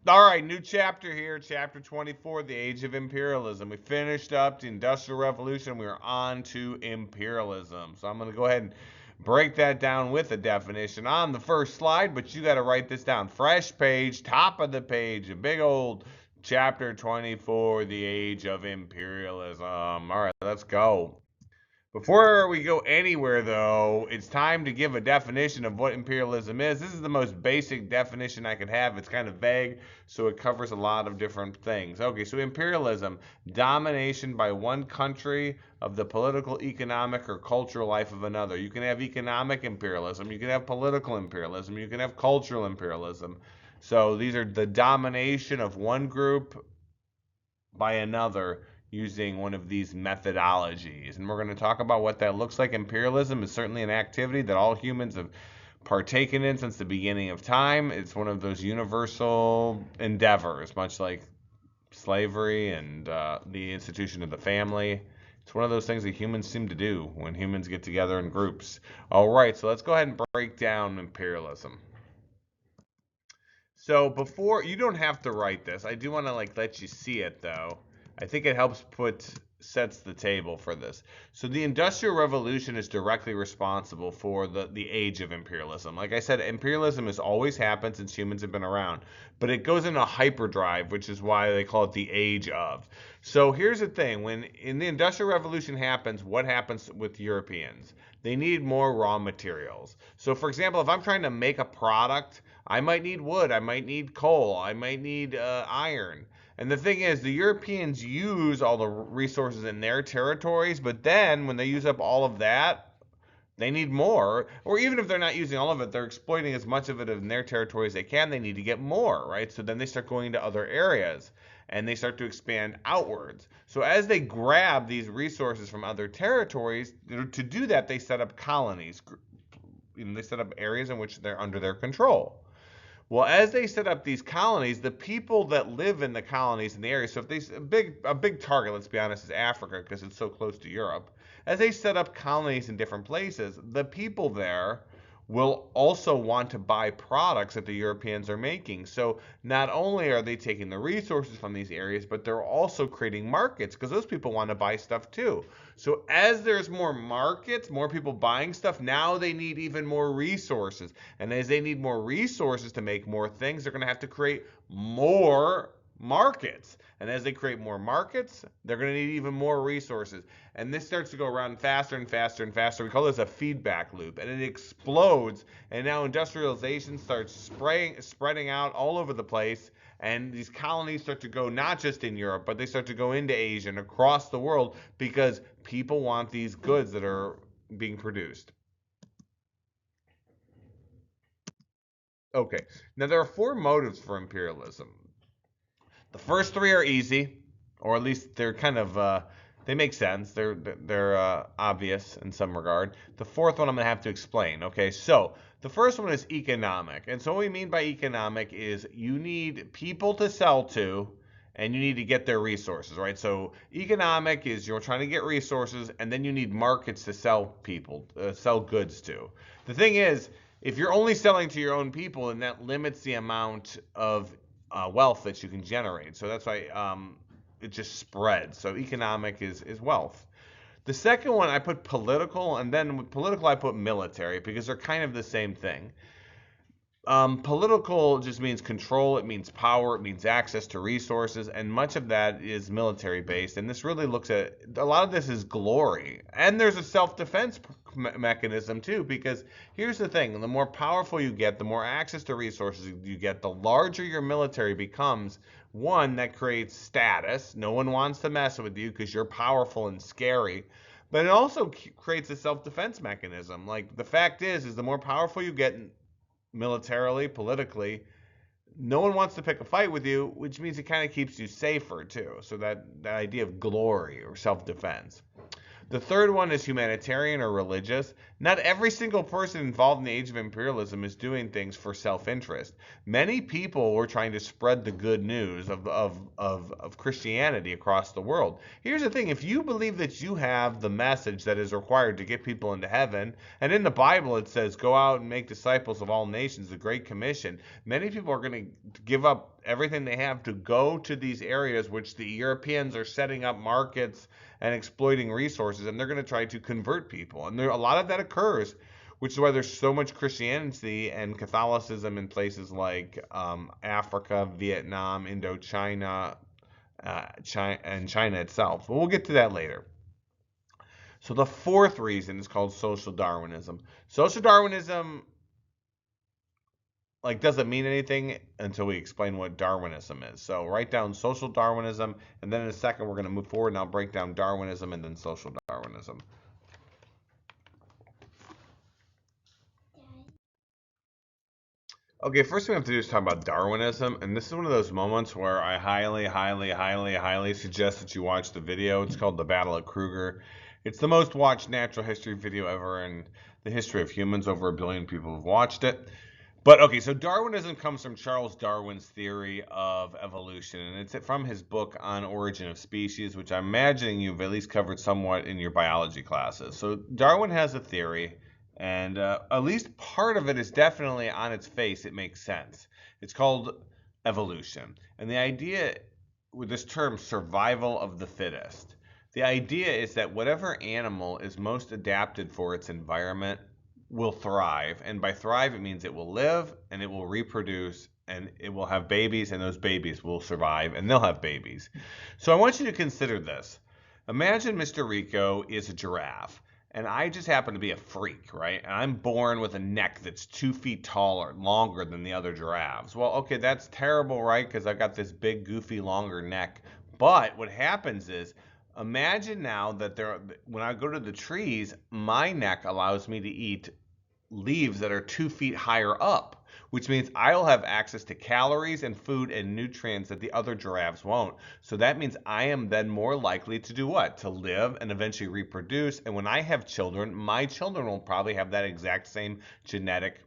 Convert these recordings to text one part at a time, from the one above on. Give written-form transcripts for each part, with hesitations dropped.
All right, new chapter here, chapter 24, the Age of Imperialism. We finished up the Industrial Revolution. We are on to imperialism. So I'm going to go ahead and break that down with a definition on the first slide, but you got to write this down. Fresh page, top of the page, a big old chapter 24, the Age of Imperialism. All right, let's go. Before we go anywhere, though, it's time to give a definition of what imperialism is. This is the most basic definition I could have. It's kind of vague, so it covers a lot of different things. Okay, so imperialism, domination by one country of the political, economic, or cultural life of another. You can have economic imperialism, you can have political imperialism, you can have cultural imperialism. So these are the domination of one group by another using one of these methodologies. And we're going to talk about what that looks like. Imperialism is certainly an activity that all humans have partaken in since the beginning of time. It's one of those universal endeavors, much like slavery and the institution of the family. It's one of those things that humans seem to do when humans get together in groups. All right, so let's go ahead and break down imperialism. So before you don't have to write this. I do want to let you see it though. I think it helps put sets the table for this. So the Industrial Revolution is directly responsible for the age of imperialism. Like I said, imperialism has always happened since humans have been around, but it goes into hyperdrive, which is why they call it the age of. So here's the thing, when in the Industrial Revolution happens, what happens with Europeans? They need more raw materials. So for example, if I'm trying to make a product, I might need wood, I might need coal, I might need iron. And the thing is, the Europeans use all the resources in their territories, but then when they use up all of that, they need more. Or even if they're not using all of it, they're exploiting as much of it in their territory as they can. They need to get more, right? So then they start going to other areas and they start to expand outwards. So as they grab these resources from other territories, to do that, they set up colonies. They set up areas in which they're under their control. Well, as they set up these colonies, the people that live in the colonies in the area, so if they a big target, let's be honest, is Africa because it's so close to Europe. As they set up colonies in different places, the people there will also want to buy products that the Europeans are making. So not only are they taking the resources from these areas, but they're also creating markets because those people want to buy stuff too. So as there's more markets, more people buying stuff, now they need even more resources. And as they need more resources to make more things, they're going to have to create more markets. And as they create more markets, they're going to need even more resources. And this starts to go around faster and faster and faster. We call this a feedback loop. And it explodes. And now industrialization starts spreading out all over the place. And these colonies start to go not just in Europe, but they start to go into Asia and across the world because people want these goods that are being produced. Okay, now there are four motives for imperialism. The first three are easy, or at least they're kind of they make sense. They're obvious in some regard. The fourth one I'm gonna have to explain. Okay, so the first one is economic, and so what we mean by economic is you need people to sell to, and you need to get their resources, right? So economic is you're trying to get resources, and then you need markets to sell goods to. The thing is, if you're only selling to your own people, then that limits the amount of wealth that you can generate. So that's why it just spreads. So economic is wealth. The second one I put political, and then with political I put military because they're kind of the same thing. Political just means control, it means power, it means access to resources, and much of that is military based. And this really looks at a lot of this is glory. And there's a self defense mechanism too, because here's the thing the more powerful you get, the more access to resources you get, the larger your military becomes. One, that creates status. No one wants to mess with you because you're powerful and scary. But it also creates a self defense mechanism. Like the fact is the more powerful you get militarily, politically, no one wants to pick a fight with you, which means it kind of keeps you safer too. So that idea of glory or self-defense. The third one is humanitarian or religious. Not every single person involved in the age of imperialism is doing things for self-interest. Many people were trying to spread the good news of Christianity across the world. Here's the thing, if you believe that you have the message that is required to get people into heaven, and in the Bible it says, go out and make disciples of all nations, the Great Commission, many people are going to give up everything they have to go to these areas which the Europeans are setting up markets and exploiting resources, and they're going to try to convert people. And a lot of that occurs, which is why there's so much Christianity and Catholicism in places like Africa, Vietnam, Indochina, China, and China itself. But we'll get to that later. So the fourth reason is called social Darwinism. Social Darwinism doesn't mean anything until we explain what Darwinism is. So write down social Darwinism, and then in a second we're going to move forward and I'll break down Darwinism and then social Darwinism. Okay, first thing we have to do is talk about Darwinism, and this is one of those moments where I highly suggest that you watch the video. It's called The Battle of Kruger. It's the most watched natural history video ever in the history of humans. Over 1 billion people have watched it. But okay, so Darwinism comes from Charles Darwin's theory of evolution, and it's from his book On Origin of Species, which I'm imagining you've at least covered somewhat in your biology classes. So Darwin has a theory, and at least part of it is definitely on its face, it makes sense. It's called evolution, and the idea with this term, survival of the fittest. The idea is that whatever animal is most adapted for its environment will thrive, and by thrive it means it will live and it will reproduce and it will have babies, and those babies will survive and they'll have babies. So I want you to consider this. Imagine Mr. Rico is a giraffe and I just happen to be a freak, right? And I'm born with a neck that's 2 feet taller, longer than the other giraffes. Well, okay, that's terrible, right? Because I've got this big, goofy, longer neck. But what happens is, imagine now that when I go to the trees, my neck allows me to eat leaves that are 2 feet higher up, which means I'll have access to calories and food and nutrients that the other giraffes won't. So that means I am then more likely to do what? To live and eventually reproduce. And when I have children, my children will probably have that exact same genetic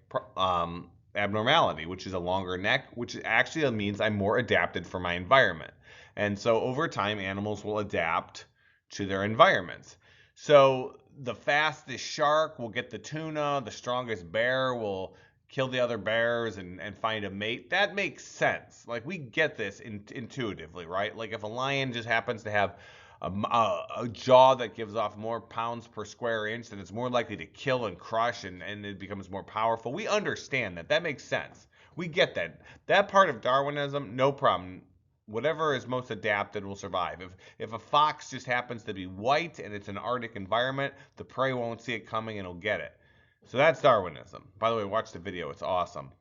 abnormality, which is a longer neck, which actually means I'm more adapted for my environment. And so over time, animals will adapt to their environments. So the fastest shark will get the tuna, the strongest bear will kill the other bears and find a mate. That makes sense. Like, we get this intuitively, right? Like, if a lion just happens to have a jaw that gives off more pounds per square inch, then it's more likely to kill and crush, and it becomes more powerful. We understand that. That makes sense. We get that. That part of Darwinism, no problem. Whatever is most adapted will survive. If a fox just happens to be white and it's an Arctic environment, the prey won't see it coming and it'll get it. So that's Darwinism. By the way, watch the video. It's awesome.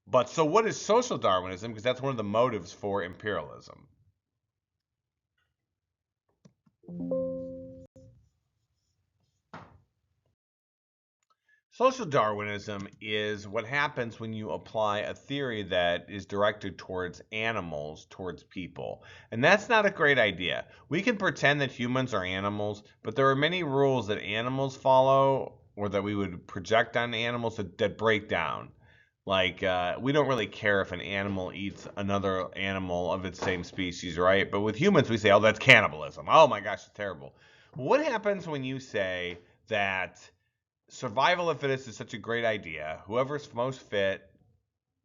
But so what is social Darwinism? Because that's one of the motives for imperialism. Social Darwinism is what happens when you apply a theory that is directed towards animals, towards people. And that's not a great idea. We can pretend that humans are animals, but there are many rules that animals follow or that we would project on animals that break down. Like, we don't really care if an animal eats another animal of its same species, right? But with humans, we say, oh, that's cannibalism. Oh my gosh, it's terrible. What happens when you say that survival of fittest is such a great idea? Whoever's most fit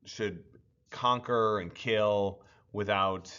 should conquer and kill without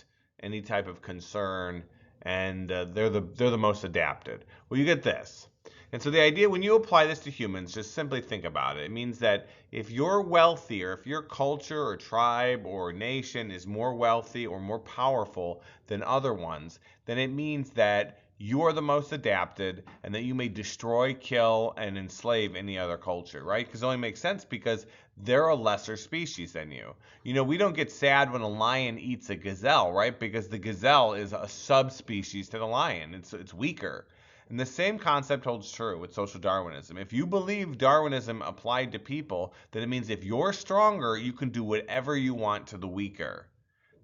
any type of concern, and they're the most adapted. Well, you get this. And so the idea, when you apply this to humans, just simply think about it. It means that if you're wealthier, if your culture or tribe or nation is more wealthy or more powerful than other ones, then it means that you are the most adapted and that you may destroy, kill, and enslave any other culture, right? Because it only makes sense because they're a lesser species than you. You know, we don't get sad when a lion eats a gazelle, right? Because the gazelle is a subspecies to the lion. It's weaker. And the same concept holds true with social Darwinism. If you believe Darwinism applied to people, then it means if you're stronger, you can do whatever you want to the weaker.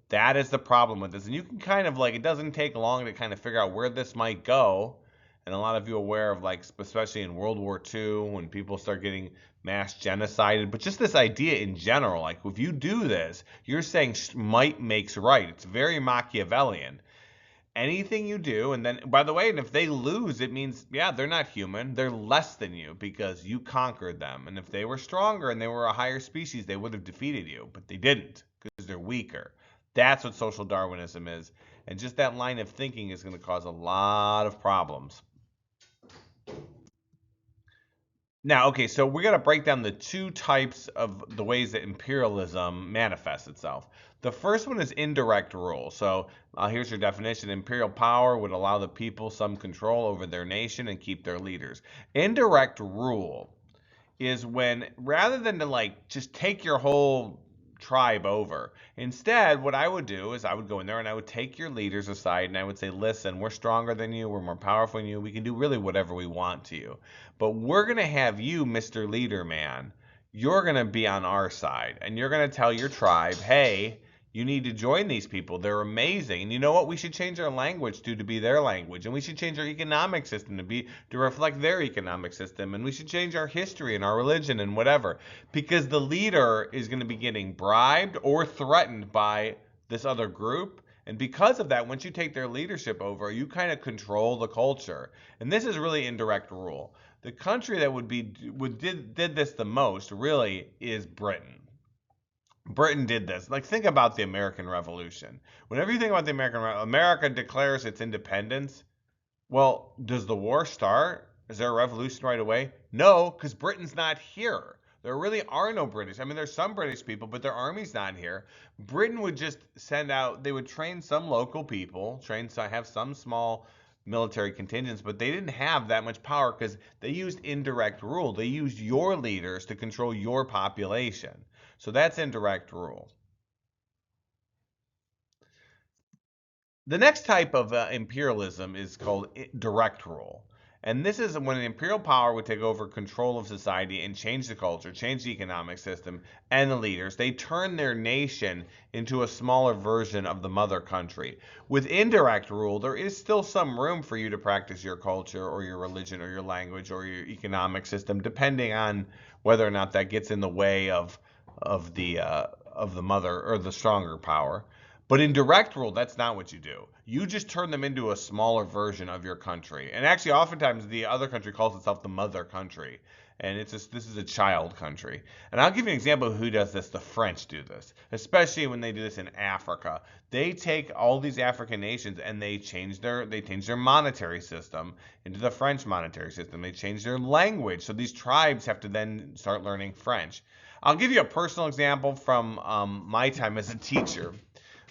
That is the problem with this. And you can kind of it doesn't take long to kind of figure out where this might go. And a lot of you are aware of especially in World War II, when people start getting mass genocided. But just this idea in general, if you do this, you're saying might makes right. It's very Machiavellian. Anything you do, and then, by the way, and if they lose, it means, yeah, they're not human. They're less than you because you conquered them. And if they were stronger and they were a higher species, they would have defeated you. But they didn't because they're weaker. That's what social Darwinism is. And just that line of thinking is going to cause a lot of problems. Now, okay, so we're going to break down the two types of the ways that imperialism manifests itself. The first one is indirect rule. So here's your definition. Imperial power would allow the people some control over their nation and keep their leaders. Indirect rule is when, rather than to like just take your whole tribe over, instead what I would do is I would go in there and I would take your leaders aside and I would say, listen, we're stronger than you, we're more powerful than you, we can do really whatever we want to you, but we're going to have you, Mr. Leader Man, you're going to be on our side and you're going to tell your tribe, hey, you need to join these people. They're amazing. And you know what? We should change our language to be their language. And we should change our economic system to reflect their economic system. And we should change our history and our religion and whatever. Because the leader is going to be getting bribed or threatened by this other group. And because of that, once you take their leadership over, you kind of control the culture. And this is really indirect rule. The country that did this the most really is Britain. Britain did this. Like, think about the American Revolution. Whenever you think about the America declares its independence. Well, does the war start? Is there a revolution right away? No, because Britain's not here. There really are no British. I mean, there's some British people, but their army's not here. Britain would just send out. They would train some local people, have some small military contingents, but they didn't have that much power because they used indirect rule. They used your leaders to control your population. So that's indirect rule. The next type of imperialism is called direct rule. And this is when an imperial power would take over control of society and change the culture, change the economic system, and the leaders. They turn their nation into a smaller version of the mother country. With indirect rule, there is still some room for you to practice your culture or your religion or your language or your economic system, depending on whether or not that gets in the way of the mother or the stronger power. But in direct rule, that's not what you do. You just turn them into a smaller version of your country. And actually, oftentimes, the other country calls itself the mother country. And this is a child country. And I'll give you an example of who does this. The French do this, especially when they do this in Africa. They take all these African nations and they change their monetary system into the French monetary system. They change their language. So these tribes have to then start learning French. I'll give you a personal example from my time as a teacher.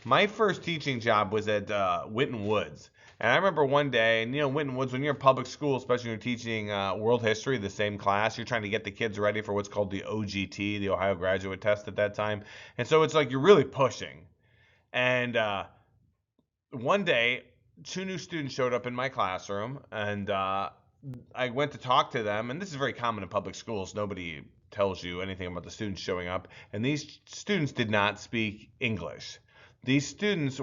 My first teaching job was at Winton Woods. And I remember one day, and Winton Woods, when you're in public school, especially when you're teaching world history, the same class, you're trying to get the kids ready for what's called the OGT, the Ohio Graduate Test at that time. And so it's like you're really pushing. And one day, two new students showed up in my classroom, and I went to talk to them. And this is very common in public schools. Nobody tells you anything about the students showing up. And these students did not speak English. These students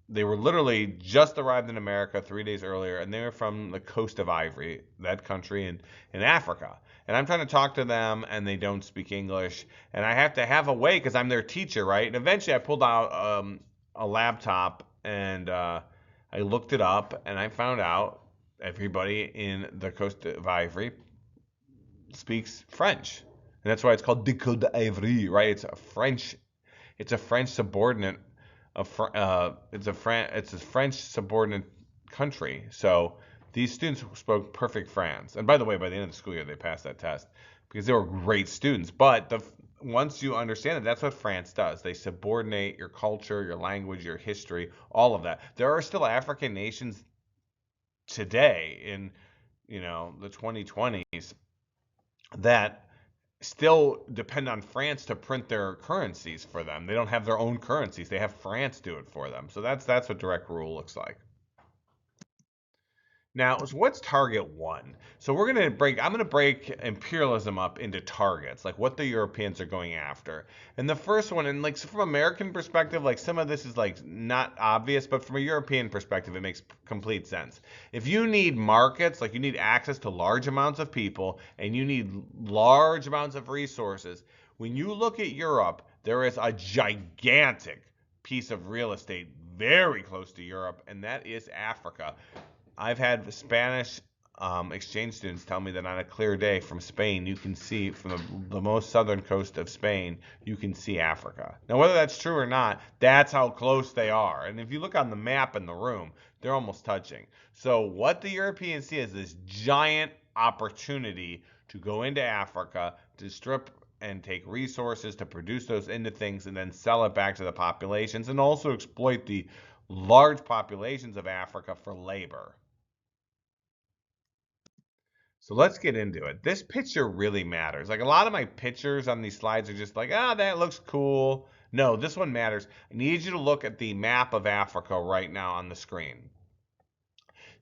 they were literally just arrived in America 3 days earlier, and they were from the coast of Ivory, that country in Africa. And I'm trying to talk to them, and they don't speak English. And I have to have a way, because I'm their teacher, right? And eventually I pulled out a laptop, and I looked it up, and I found out everybody in the coast of Ivory speaks French. And that's why it's called the Côte d'Ivoire, right? It's a French subordinate. It's a French subordinate country. So these students spoke perfect France. And by the way, by the end of the school year, they passed that test because they were great students. But once you understand it, that's what France does. They subordinate your culture, your language, your history, all of that. There are still African nations today in the 2020s that still depend on France to print their currencies for them. They don't have their own currencies. They have France do it for them. So that's what direct rule looks like. Now, so what's target one? So I'm going to break imperialism up into targets, like what the Europeans are going after. And the first one, and like so from American perspective, like some of this is like not obvious, but from a European perspective, it makes complete sense. If you need markets, like you need access to large amounts of people, and you need large amounts of resources, when you look at Europe, there is a gigantic piece of real estate very close to Europe, and that is Africa. I've had Spanish exchange students tell me that on a clear day from Spain, you can see from the most southern coast of Spain, you can see Africa. Now, whether that's true or not, that's how close they are. And if you look on the map in the room, they're almost touching. So what the Europeans see is this giant opportunity to go into Africa, to strip and take resources, to produce those into things, and then sell it back to the populations, and also exploit the large populations of Africa for labor. So let's get into it. This picture really matters. Like a lot of my pictures on these slides are just like, that looks cool. No, this one matters. I need you to look at the map of Africa right now on the screen.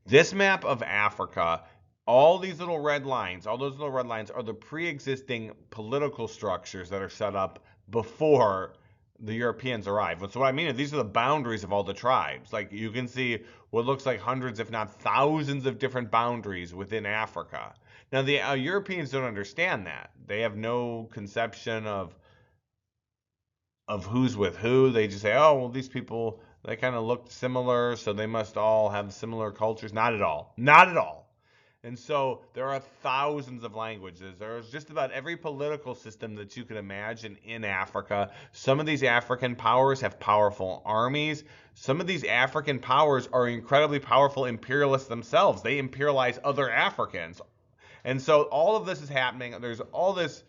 This map of Africa, all these little red lines, all those little red lines are the pre-existing political structures that are set up before the Europeans arrive. So what I mean is these are the boundaries of all the tribes. Like you can see what looks like hundreds, if not thousands of different boundaries within Africa. Now the Europeans don't understand that. They have no conception of who's with who. They just say, oh, well, these people, they kind of look similar, so they must all have similar cultures. Not at all. Not at all. And so there are thousands of languages. There's just about every political system that you can imagine in Africa. Some of these African powers have powerful armies. Some of these African powers are incredibly powerful imperialists themselves. They imperialize other Africans. And so all of this is happening. There's all this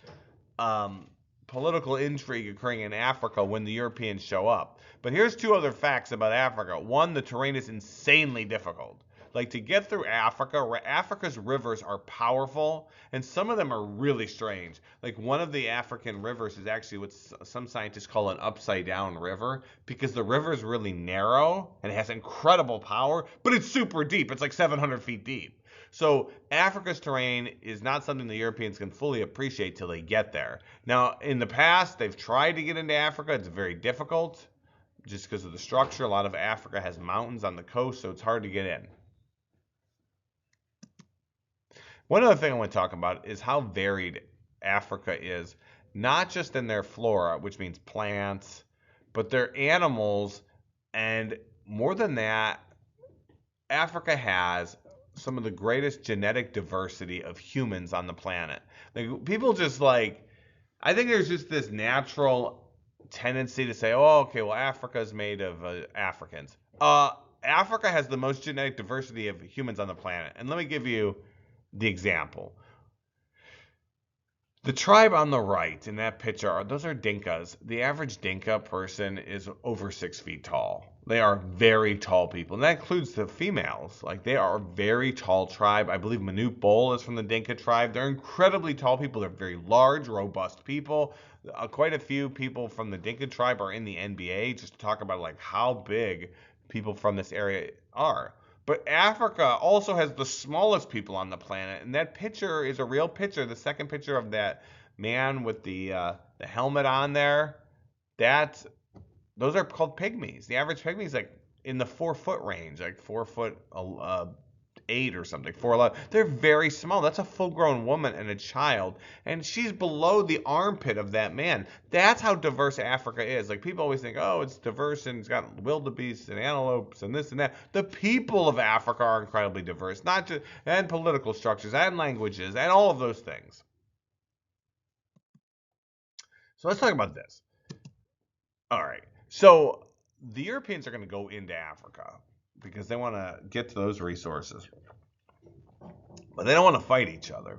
political intrigue occurring in Africa when the Europeans show up. But here's two other facts about Africa. One, the terrain is insanely difficult. Like to get through Africa, Africa's rivers are powerful, and some of them are really strange. Like one of the African rivers is actually what some scientists call an upside down river, because the river is really narrow and it has incredible power, but it's super deep. It's like 700 feet deep. So Africa's terrain is not something the Europeans can fully appreciate till they get there. Now, in the past, they've tried to get into Africa. It's very difficult just because of the structure. A lot of Africa has mountains on the coast, so it's hard to get in. One other thing I want to talk about is how varied Africa is, not just in their flora, which means plants, but their animals, and more than that, Africa has some of the greatest genetic diversity of humans on the planet. Like people just like, I think there's just this natural tendency to say, oh, okay, well, Africa is made of Africans. Africa has the most genetic diversity of humans on the planet, and let me give you the example. The tribe on the right in that picture, those are Dinkas. The average Dinka person is over 6 feet tall. They are very tall people, and that includes the females. Like they are a very tall tribe. I believe Manute Bol is from the Dinka tribe. They're incredibly tall people. They're very large, robust people. Quite a few people from the Dinka tribe are in the NBA, just to talk about like how big people from this area are. But Africa also has the smallest people on the planet, and that picture is a real picture. The second picture of that man with the helmet on there, those are called pygmies. The average pygmy is like in the 4 foot range, like 4'8" or something, 4'11". They're very small. That's a full-grown woman and a child, and she's below the armpit of that man. That's how diverse Africa is. Like people always think, oh, it's diverse and it's got wildebeests and antelopes and this and that. The people of Africa are incredibly diverse, not just and political structures and languages and all of those things. So let's talk about this. All right. So the Europeans are going to go into Africa because they want to get to those resources. But they don't want to fight each other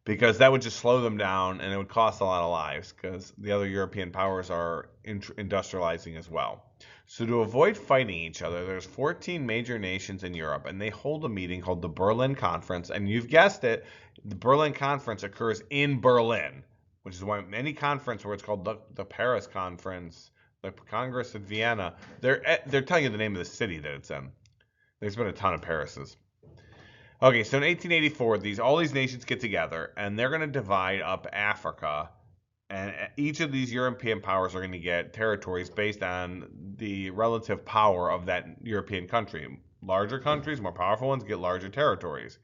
because that would just slow them down and it would cost a lot of lives because the other European powers are industrializing as well. So to avoid fighting each other, there's 14 major nations in Europe, and they hold a meeting called the Berlin Conference. And you've guessed it, the Berlin Conference occurs in Berlin, which is why any conference where it's called the Paris Conference, the Congress of Vienna, they're telling you the name of the city that it's in. There's been a ton of Parises. Okay, so in 1884, all these nations get together, and they're going to divide up Africa, and each of these European powers are going to get territories based on the relative power of that European country. Larger countries, more powerful ones, get larger territories.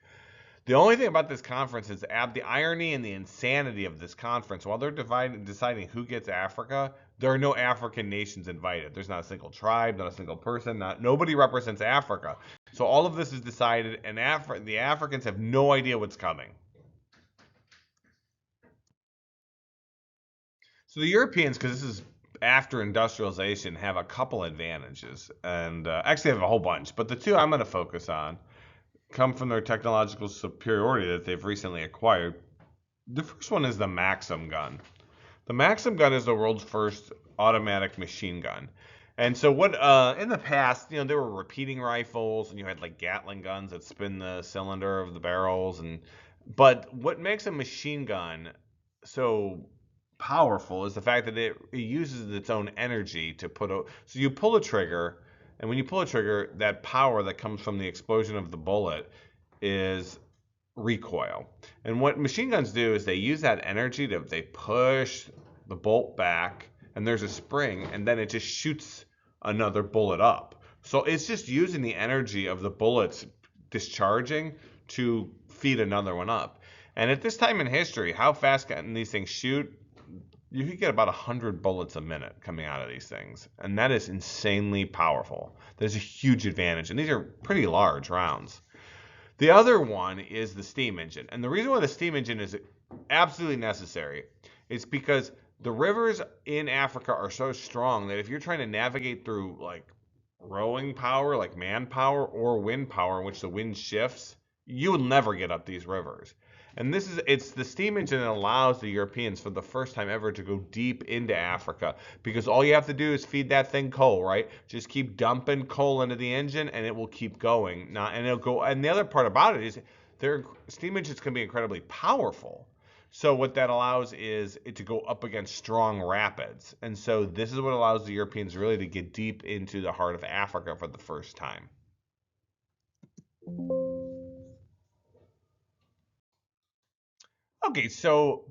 The only thing about this conference is the irony and the insanity of this conference. While they're deciding who gets Africa, there are no African nations invited. There's not a single tribe, not a single person, nobody represents Africa. So all of this is decided, and the Africans have no idea what's coming. So the Europeans, because this is after industrialization, have a couple advantages, and actually have a whole bunch. But the two I'm going to focus on come from their technological superiority that they've recently acquired. The first one is the Maxim gun. The Maxim gun is the world's first automatic machine gun. And so what in the past, there were repeating rifles and you had like Gatling guns that spin the cylinder of the barrels but what makes a machine gun so powerful is the fact that it uses its own energy to so you pull a trigger, and when you pull a trigger, that power that comes from the explosion of the bullet is recoil. And what machine guns do is they use that energy they push the bolt back, and there's a spring, and then it just shoots another bullet up. So it's just using the energy of the bullets discharging to feed another one up. And at this time in history, how fast can these things shoot? You could get about 100 bullets a minute coming out of these things, and that is insanely powerful. There's a huge advantage, and these are pretty large rounds. The other one is the steam engine. And the reason why the steam engine is absolutely necessary is because the rivers in Africa are so strong that if you're trying to navigate through like rowing power, like manpower, or wind power in which the wind shifts, you will never get up these rivers. And it's the steam engine that allows the Europeans for the first time ever to go deep into Africa, because all you have to do is feed that thing coal, right? Just keep dumping coal into the engine and it will keep going. And it'll go. And the other part about it is their steam engines can be incredibly powerful. So what that allows is it to go up against strong rapids. And so this is what allows the Europeans really to get deep into the heart of Africa for the first time. Okay, so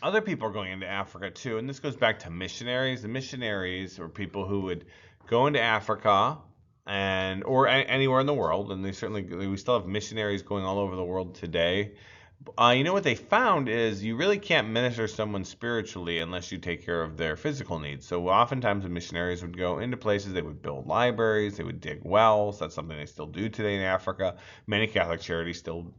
other people are going into Africa too, and this goes back to missionaries. The missionaries were people who would go into Africa or anywhere in the world, and we still have missionaries going all over the world today. What they found is you really can't minister someone spiritually unless you take care of their physical needs. So oftentimes the missionaries would go into places, they would build libraries, they would dig wells. That's something they still do today in Africa. Many Catholic charities still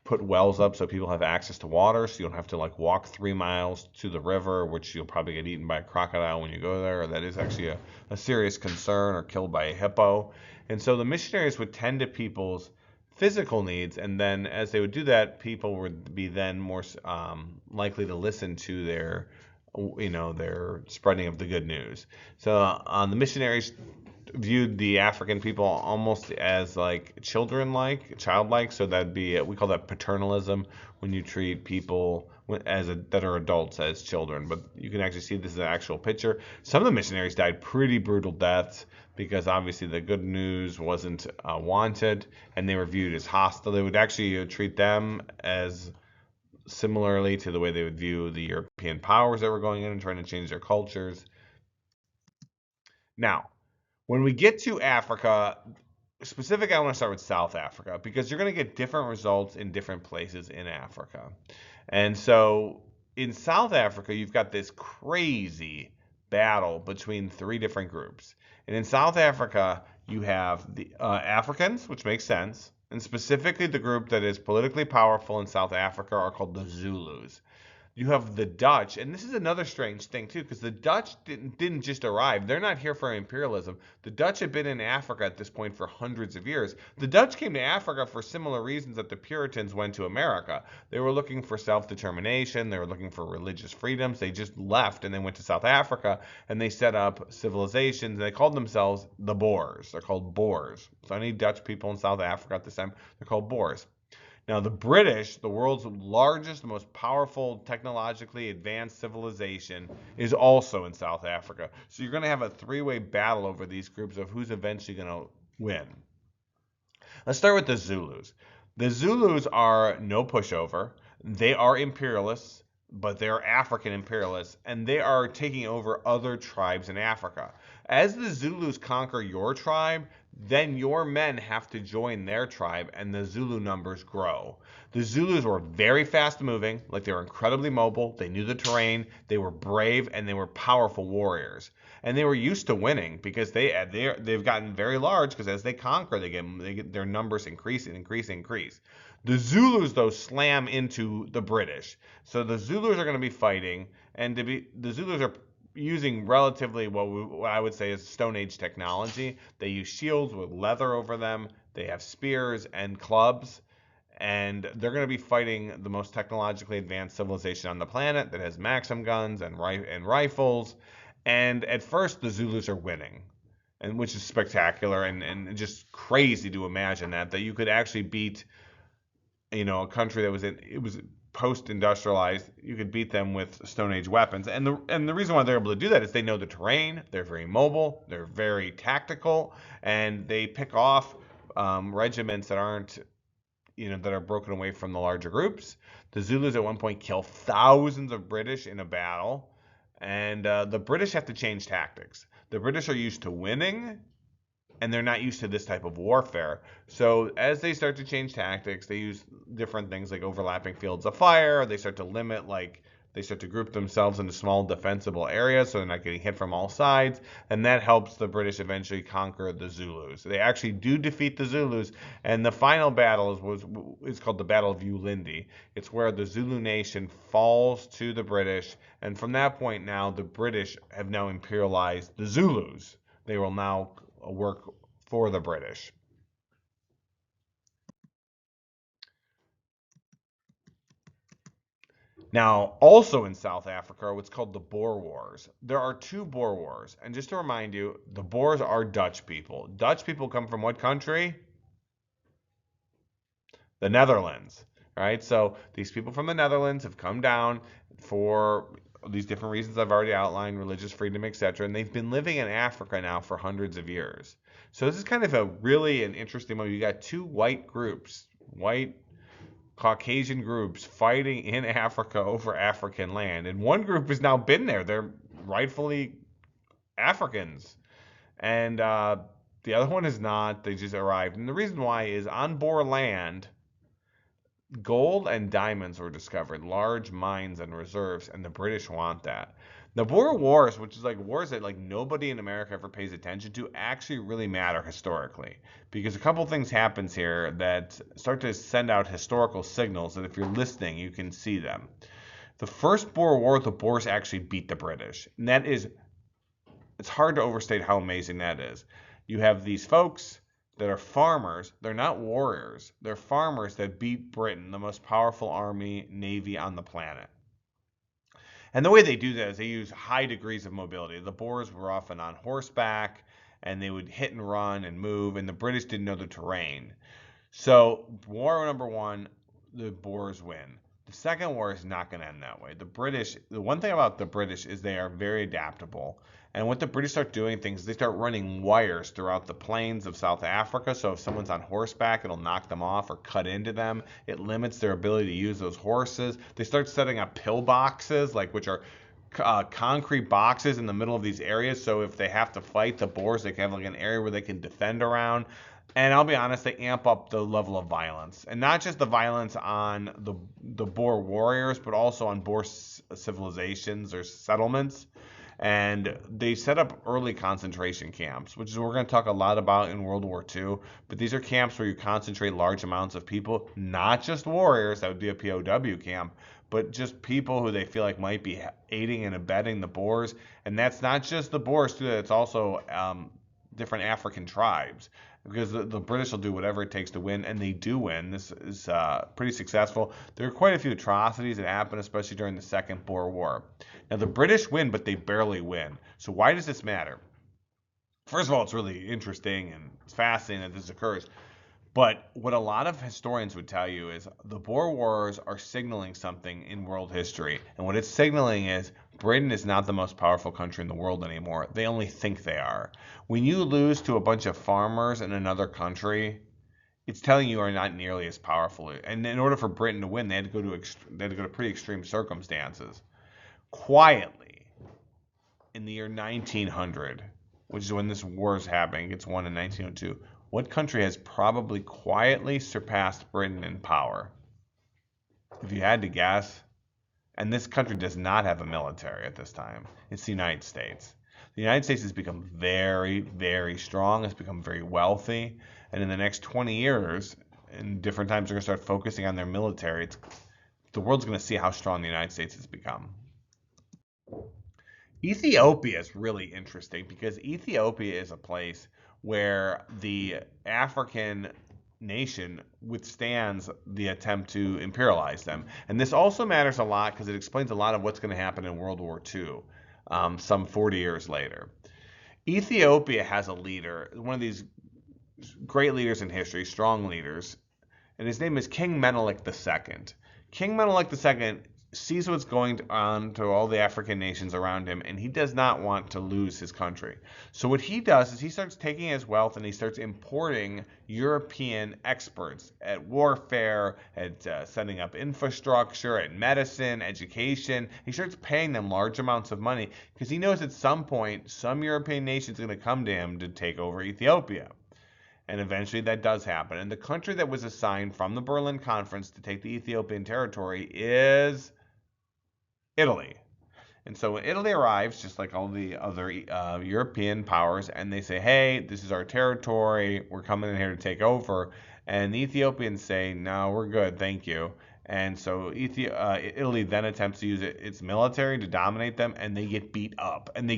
put wells up so people have access to water, so you don't have to like walk 3 miles to the river, which you'll probably get eaten by a crocodile when you go there, or that is actually a serious concern, or killed by a hippo. And so the missionaries would tend to people's physical needs, and then as they would do that, people would be then more likely to listen to their spreading of the good news. So the missionaries viewed the African people almost as like childlike. So that'd be we call that paternalism, when you treat people that are adults as children. But you can actually see this is an actual picture. Some of the missionaries died pretty brutal deaths because obviously the good news wasn't wanted, and they were viewed as hostile. They would actually treat them as similarly to the way they would view the European powers that were going in and trying to change their cultures. Now, when we get to Africa, specifically, I want to start with South Africa, because you're going to get different results in different places in Africa. And so in South Africa, you've got this crazy battle between 3 different groups. And in South Africa, you have the Africans, which makes sense. And specifically, the group that is politically powerful in South Africa are called the Zulus. You have the Dutch, and this is another strange thing too, because the Dutch didn't just arrive. They're not here for imperialism. The Dutch had been in Africa at this point for hundreds of years. The Dutch came to Africa for similar reasons that the Puritans went to America. They were looking for self-determination. They were looking for religious freedoms. They just left and they went to South Africa and they set up civilizations. They called themselves the Boers. They're called Boers. So any Dutch people in South Africa at this time, they're called Boers. Now, the British, the world's largest, most powerful, technologically advanced civilization, is also in South Africa. So you're going to have a 3-way battle over these groups of who's eventually going to win. Let's start with the Zulus. The Zulus are no pushover. They are imperialists, but they're African imperialists, and they are taking over other tribes in Africa. As the Zulus conquer your tribe, then your men have to join their tribe and the Zulu numbers grow. The Zulus were very fast moving, like they were incredibly mobile, they knew the terrain, they were brave, and they were powerful warriors. And they were used to winning because they've gotten very large because as they conquer, they get their numbers increase and increase and increase. The Zulus though slam into the British. So the Zulus are going to be fighting, and the Zulus are using relatively what I would say is Stone Age technology. They use shields with leather over them. They have spears and clubs, and they're going to be fighting the most technologically advanced civilization on the planet that has Maxim guns and rifles. And at first, the Zulus are winning, and which is spectacular and just crazy to imagine that you could actually beat a country that was post-industrialized. You could beat them with Stone Age weapons, and the reason why they're able to do that is they know the terrain. They're very mobile. They're very tactical, and they pick off regiments that aren't that are broken away from the larger groups. The Zulus at one point kill thousands of British in a battle, and the British have to change tactics. The British are used to winning, and they're not used to this type of warfare. So as they start to change tactics, they use different things like overlapping fields of fire. They start to limit, they start to group themselves into small defensible areas so they're not getting hit from all sides, and that helps the British eventually conquer the Zulus. They actually do defeat the Zulus, and the final battle is called the Battle of Ulindi. It's where the Zulu nation falls to the British, and from that point now, the British have now imperialized the Zulus. They will now work for the British. Now, also in South Africa are what's called the Boer Wars. There are two Boer Wars, and just to remind you, the Boers are Dutch people. Dutch people come from what country? The Netherlands, right? So these people from the Netherlands have come down for these different reasons I've already outlined, religious freedom, etc., and they've been living in Africa now for hundreds of years. So this is kind of an interesting moment. You got two white groups, white Caucasian groups fighting in Africa over African land, and one group has now been there. They're rightfully Africans, and the other one is not. They just arrived, and the reason why is on Boer land, gold and diamonds were discovered, large mines and reserves, and the British want that. The Boer Wars, which is like wars that like nobody in America ever pays attention to, actually really matter historically, because a couple things happens here that start to send out historical signals that if you're listening, you can see them. The first Boer War, the Boers actually beat the British, and it's hard to overstate how amazing that is. You have these folks that are farmers. They're not warriors. They're farmers that beat Britain, the most powerful army, navy on the planet. And the way they do that is they use high degrees of mobility. The Boers were often on horseback, and they would hit and run and move, and the British didn't know the terrain. So war number one, the Boers win. The second war is not going to end that way. The one thing about the British is they are very adaptable. And what the British start doing things, they start running wires throughout the plains of South Africa. So if someone's on horseback, it'll knock them off or cut into them. It limits their ability to use those horses. They start setting up pillboxes, which are concrete boxes in the middle of these areas. So if they have to fight the Boers, they can have an area where they can defend around. And I'll be honest, they amp up the level of violence, and not just the violence on the Boer warriors, but also on Boer civilizations or settlements. And they set up early concentration camps, which is what we're going to talk a lot about in World War II. But these are camps where you concentrate large amounts of people, not just warriors, that would be a POW camp, but just people who they feel like might be aiding and abetting the Boers. And that's not just the Boers, too. It's also different African tribes, because the British will do whatever it takes to win, and they do win. This is pretty successful. There are quite a few atrocities that happen, especially during the Second Boer War. Now, the British win, but they barely win. So why does this matter? First of all, it's really interesting and it's fascinating that this occurs. But what a lot of historians would tell you is the Boer Wars are signaling something in world history. And what it's signaling is Britain is not the most powerful country in the world anymore. They only think they are. When you lose to a bunch of farmers in another country, it's telling you are not nearly as powerful. And in order for Britain to win, they had to go to pretty extreme circumstances. Quietly, in the year 1900, which is when this war is happening, gets won in 1902, what country has probably quietly surpassed Britain in power? If you had to guess, and this country does not have a military at this time, it's the United States. The United States has become very, very strong, it's become very wealthy, and in the next 20 years, in different times, they're going to start focusing on their military. The world's going to see how strong the United States has become. Ethiopia is really interesting because Ethiopia is a place where the African nation withstands the attempt to imperialize them. And this also matters a lot because it explains a lot of what's going to happen in World War II, some 40 years later. Ethiopia has a leader, one of these great leaders in history, strong leaders, and his name is King Menelik II. King Menelik II sees what's going on to all the African nations around him, and he does not want to lose his country. So what he does is he starts taking his wealth and he starts importing European experts at warfare, at setting up infrastructure, at medicine, education. He starts paying them large amounts of money because he knows at some point some European nation is going to come to him to take over Ethiopia. And eventually that does happen. And the country that was assigned from the Berlin Conference to take the Ethiopian territory is Italy. And so when Italy arrives, just like all the other European powers, and they say, hey, this is our territory, we're coming in here to take over, and the Ethiopians say, no, we're good, thank you. And so Italy then attempts to use its military to dominate them, and they get beat up, and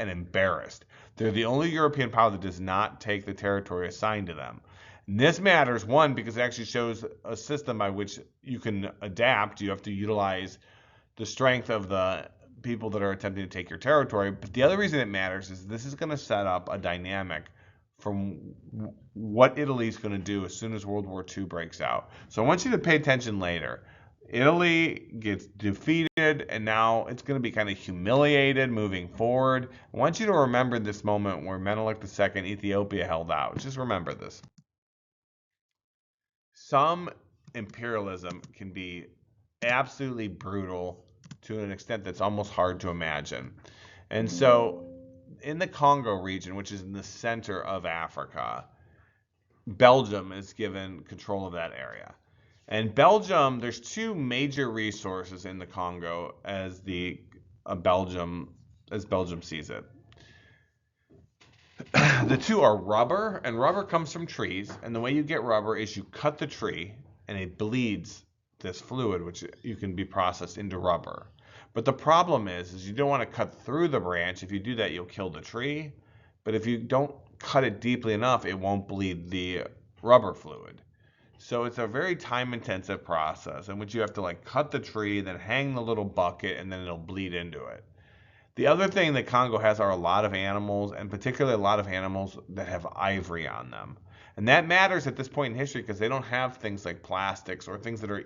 embarrassed. They're the only European power that does not take the territory assigned to them. And this matters, one, because it actually shows a system by which you can adapt. You have to utilize the strength of the people that are attempting to take your territory. But the other reason it matters is this is going to set up a dynamic from what Italy's going to do as soon as World War II breaks out. So I want you to pay attention later. Italy gets defeated, and now it's going to be kind of humiliated moving forward. I want you to remember this moment where Menelik II, Ethiopia, held out. Just remember this. Some imperialism can be absolutely brutal to an extent that's almost hard to imagine. And so in the Congo region, which is in the center of Africa, Belgium is given control of that area. And Belgium, there's two major resources in the Congo as Belgium sees it. The two are rubber, and rubber comes from trees. And the way you get rubber is you cut the tree, and it bleeds this fluid, which you can be processed into rubber. But the problem is you don't want to cut through the branch. If you do that, you'll kill the tree. But if you don't cut it deeply enough, it won't bleed the rubber fluid. So it's a very time-intensive process in which you have to like cut the tree, then hang the little bucket, and then it'll bleed into it. The other thing that Congo has are a lot of animals, and particularly a lot of animals that have ivory on them. And that matters at this point in history because they don't have things like plastics or things that are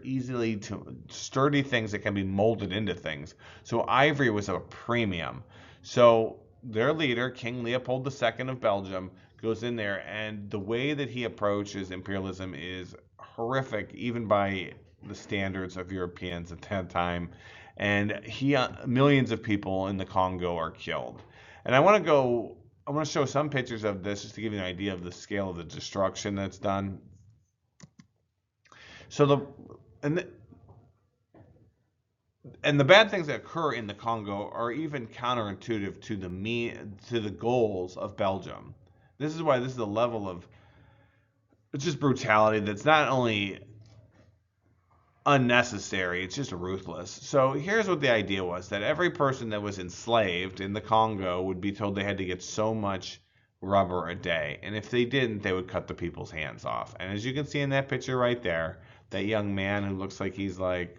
sturdy things that can be molded into things. So ivory was a premium. So their leader, King Leopold II of Belgium, goes in there, and the way that he approaches imperialism is horrific, even by the standards of Europeans at that time. And millions of people in the Congo are killed. And I want to show some pictures of this just to give you an idea of the scale of the destruction that's done. So the bad things that occur in the Congo are even counterintuitive to the goals of Belgium. This is why this is a level of just brutality that's not only unnecessary, it's just ruthless. So here's what the idea was, that every person that was enslaved in the Congo would be told they had to get so much rubber a day, and if they didn't, they would cut the people's hands off. And as you can see in that picture right there, that young man who looks like he's like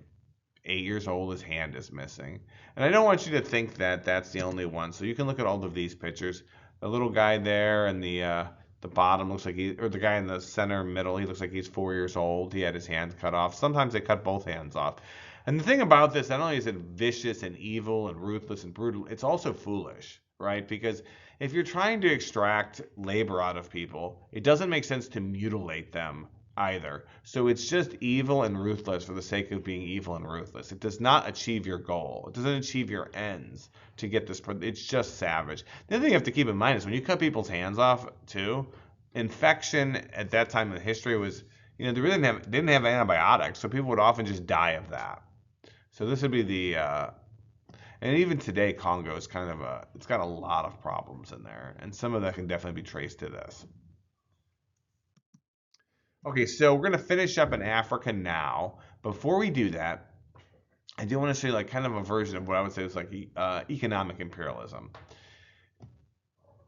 8 years old, his hand is missing. And I don't want you to think that that's the only one, so you can look at all of these pictures. The little guy there and the bottom looks like or the guy in the center middle, he looks like he's 4 years old. He had his hands cut off. Sometimes they cut both hands off. And the thing about this, not only is it vicious and evil and ruthless and brutal, it's also foolish, right? Because if you're trying to extract labor out of people, it doesn't make sense to mutilate them either. So it's just evil and ruthless for the sake of being evil and ruthless. It does not achieve your goal. It doesn't achieve your ends to get this. It's just savage. The other thing you have to keep in mind is when you cut people's hands off too, infection at that time in history was, they really didn't have antibiotics, so people would often just die of that. So this would be and even today Congo is kind of it's got a lot of problems in there, and some of that can definitely be traced to this. Okay, so we're gonna finish up in Africa now. Before we do that, I do want to show you like kind of a version of what I would say is like economic imperialism.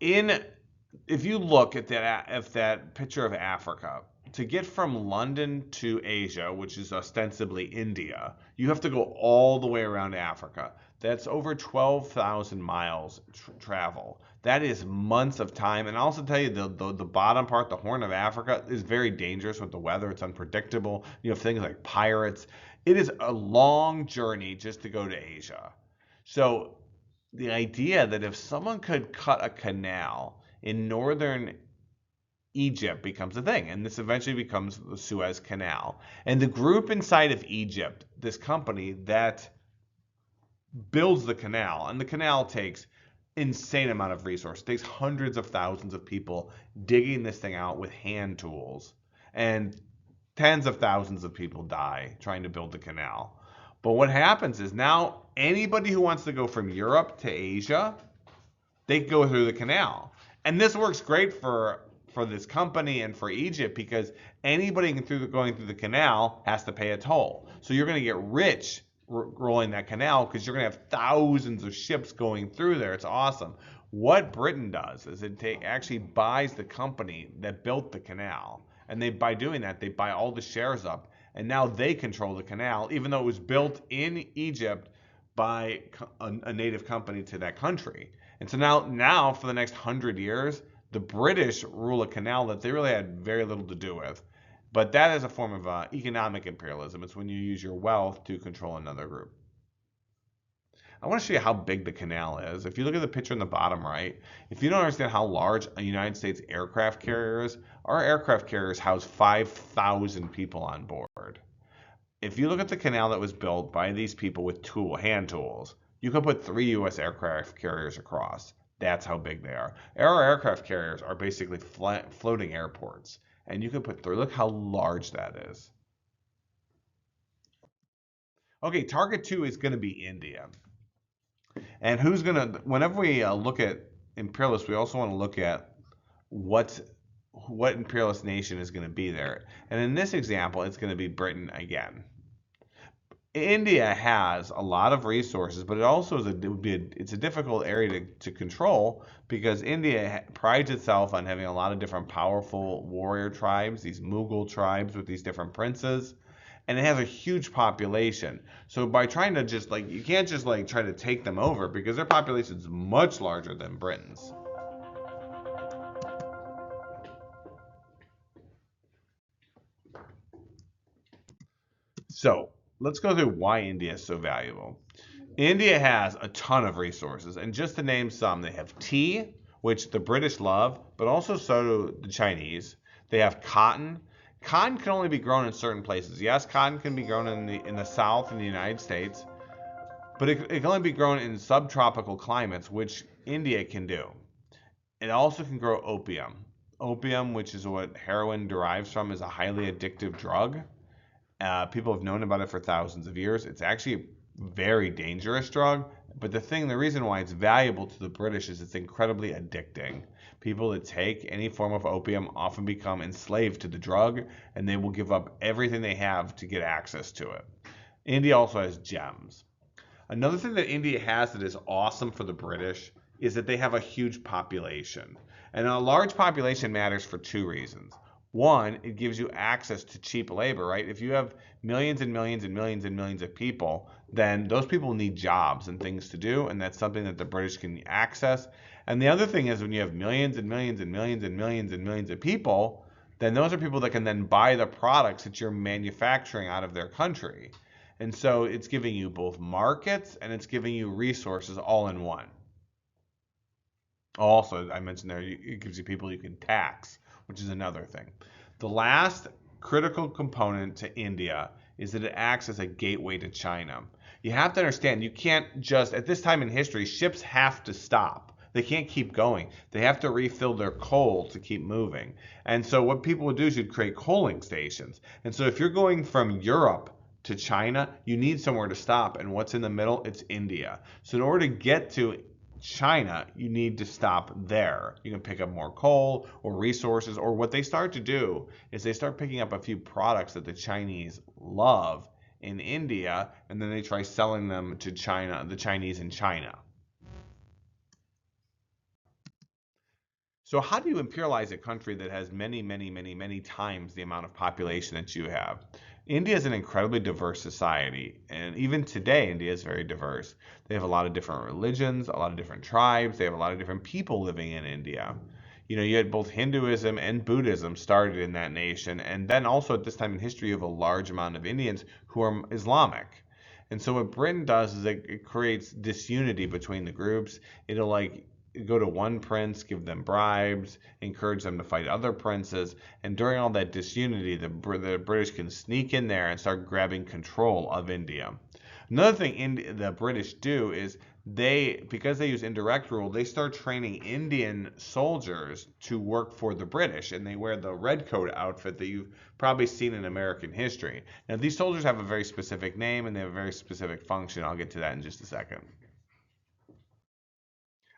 If you look at that picture of Africa, to get from London to Asia, which is ostensibly India, you have to go all the way around Africa. That's over 12,000 miles travel. That is months of time. And I'll also tell you the bottom part, the Horn of Africa, is very dangerous with the weather. It's unpredictable. You have things like pirates. It is a long journey just to go to Asia. So the idea that if someone could cut a canal in northern Egypt becomes a thing, and this eventually becomes the Suez Canal. And the group inside of Egypt, this company that builds the canal, and the canal takes insane amount of resources. It takes hundreds of thousands of people digging this thing out with hand tools, and tens of thousands of people die trying to build the canal. But what happens is now anybody who wants to go from Europe to Asia, they go through the canal. And this works great for this company and for Egypt because anybody going through the canal has to pay a toll. So you're going to get rich rolling that canal because you're going to have thousands of ships going through there. It's awesome. What Britain does is it actually buys the company that built the canal. And by doing that, they buy all the shares up. And now they control the canal, even though it was built in Egypt by a native company to that country. And so now for the next 100 years, the British rule a canal that they really had very little to do with. But that is a form of economic imperialism. It's when you use your wealth to control another group. I want to show you how big the canal is. If you look at the picture in the bottom right, if you don't understand how large a United States aircraft carrier is, our aircraft carriers house 5,000 people on board. If you look at the canal that was built by these people with hand tools, you could put 3 U.S. aircraft carriers across. That's how big they are. Our aircraft carriers are basically floating airports. And you can put 3. Look how large that is. Okay, target 2 is going to be India. And whenever we look at imperialists, we also want to look at what imperialist nation is going to be there. And in this example, it's going to be Britain again. India has a lot of resources, but it also it's a difficult area to control because India prides itself on having a lot of different powerful warrior tribes, these Mughal tribes with these different princes, and it has a huge population. So by trying to you can't just try to take them over because their population is much larger than Britain's. So let's go through why India is so valuable. India has a ton of resources, and just to name some, they have tea, which the British love, but also so do the Chinese. They have cotton. Cotton can only be grown in certain places. Yes, cotton can be grown in the South in the United States, but it can only be grown in subtropical climates, which India can do. It also can grow opium. Opium, which is what heroin derives from, is a highly addictive drug. People have known about it for thousands of years. It's actually a very dangerous drug, but the reason why it's valuable to the British is it's incredibly addicting. People that take any form of opium often become enslaved to the drug, and they will give up everything they have to get access to it. India also has gems. Another thing that India has that is awesome for the British is that they have a huge population. And a large population matters for 2 reasons. One, it gives you access to cheap labor, right? If you have millions and millions and millions and millions of people, then those people need jobs and things to do, and that's something that the British can access. And the other thing is when you have millions and millions and millions and millions and millions of people, then those are people that can then buy the products that you're manufacturing out of their country. And so it's giving you both markets and it's giving you resources all in one. Also, I mentioned there, it gives you people you can tax, which is another thing. The last critical component to India is that it acts as a gateway to China. You have to understand, you can't just, at this time in history, ships have to stop. They can't keep going. They have to refill their coal to keep moving. And so what people would do is you'd create coaling stations. And so if you're going from Europe to China, you need somewhere to stop. And what's in the middle? It's India. So in order to get to China, you need to stop there. You can pick up more coal or resources, or what they start to do is they start picking up a few products that the Chinese love in India, and then they try selling them to China, the Chinese in China. So how do you imperialize a country that has many, many, many, many times the amount of population that you have? India is an incredibly diverse society, and even today, India is very diverse. They have a lot of different religions, a lot of different tribes, they have a lot of different people living in India. You know, you had both Hinduism and Buddhism started in that nation, and then also at this time in history, you have a large amount of Indians who are Islamic. And so what Britain does is it creates disunity between the groups. It'll like go to one prince, give them bribes, encourage them to fight other princes, and during all that disunity, the British can sneak in there and start grabbing control of India. Another thing the British do is because they use indirect rule, they start training Indian soldiers to work for the British, and they wear the red coat outfit that you've probably seen in American history. Now, these soldiers have a very specific name and they have a very specific function. I'll get to that in just a second.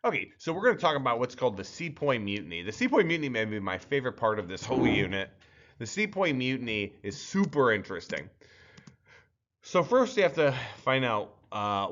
Okay, so we're going to talk about what's called the Sepoy Mutiny. The Sepoy Mutiny may be my favorite part of this whole unit. The Sepoy Mutiny is super interesting. So first you have to find out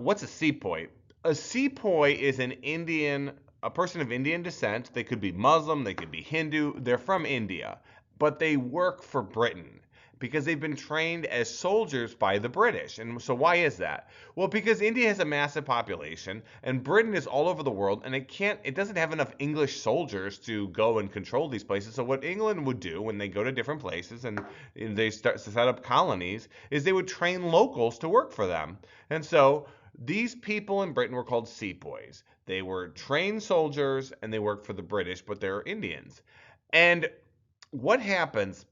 what's a sepoy. A sepoy is a person of Indian descent. They could be Muslim, they could be Hindu. They're from India, but they work for Britain because they've been trained as soldiers by the British. And so why is that? Well, because India has a massive population and Britain is all over the world, and it doesn't have enough English soldiers to go and control these places. So what England would do when they go to different places and they start to set up colonies is they would train locals to work for them. And so these people in Britain were called sepoys. They were trained soldiers and they worked for the British, but they're Indians. And what happens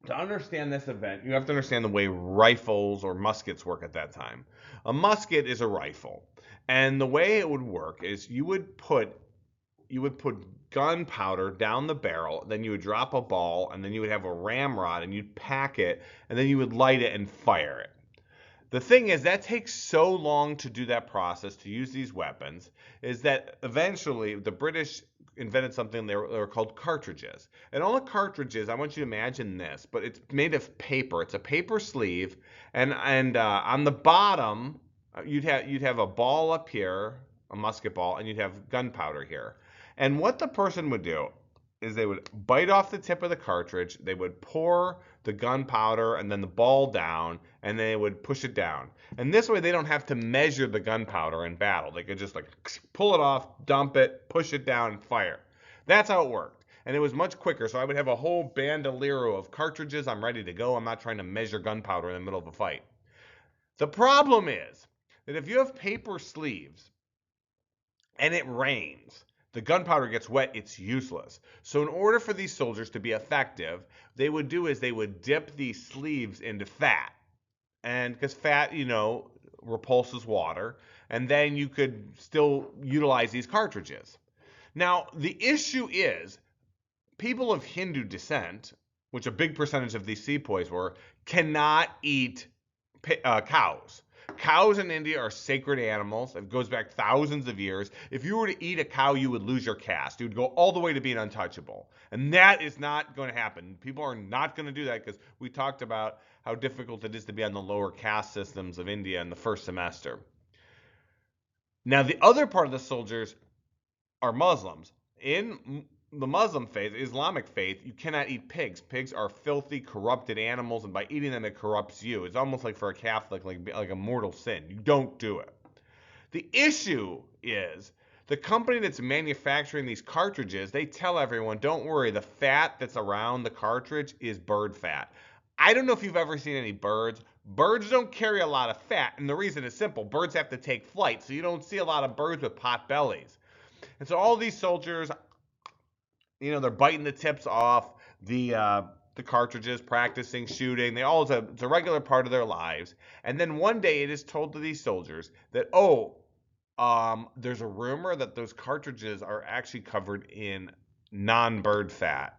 to understand this event, you have to understand the way rifles or muskets work at that time. A musket is a rifle, and the way it would work is you would put gunpowder down the barrel, then you would drop a ball, and then you would have a ramrod, and you'd pack it, and then you would light it and fire it. The thing is, that takes so long to do that process, to use these weapons, is that eventually the British invented something they were called cartridges. And all the cartridges, I want you to imagine this, but it's made of paper. It's a paper sleeve, and on the bottom, you'd have a ball up here, a musket ball, and you'd have gunpowder here. And what the person would do is they would bite off the tip of the cartridge, they would pour the gunpowder and then the ball down, and they would push it down. And this way they don't have to measure the gunpowder in battle. They could just like pull it off, dump it, push it down, and fire. That's how it worked. And it was much quicker, so I would have a whole bandolero of cartridges. I'm ready to go. I'm not trying to measure gunpowder in the middle of a fight. The problem is that if you have paper sleeves and it rains, the gunpowder gets wet, it's useless. So in order for these soldiers to be effective, they would dip these sleeves into fat. And because fat, repulses water, and then you could still utilize these cartridges. Now, the issue is people of Hindu descent, which a big percentage of these sepoys were, cannot eat cows. Cows in India are sacred animals. It goes back thousands of years. If you were to eat a cow, you would lose your caste. You would go all the way to being untouchable. And that is not going to happen. People are not going to do that because we talked about how difficult it is to be on the lower caste systems of India in the first semester. Now, the other part of the soldiers are Muslims. In the Muslim faith, Islamic faith, you cannot eat pigs. Pigs are filthy, corrupted animals, and by eating them, it corrupts you. It's almost like for a Catholic, like a mortal sin. You don't do it. The issue is the company that's manufacturing these cartridges, they tell everyone, don't worry, the fat that's around the cartridge is bird fat. I don't know if you've ever seen any birds. Birds don't carry a lot of fat, and the reason is simple. Birds have to take flight, so you don't see a lot of birds with pot bellies. And so all these soldiers, they're biting the tips off the the cartridges, practicing shooting. It's a regular part of their lives. And then one day it is told to these soldiers that, there's a rumor that those cartridges are actually covered in non-bird fat.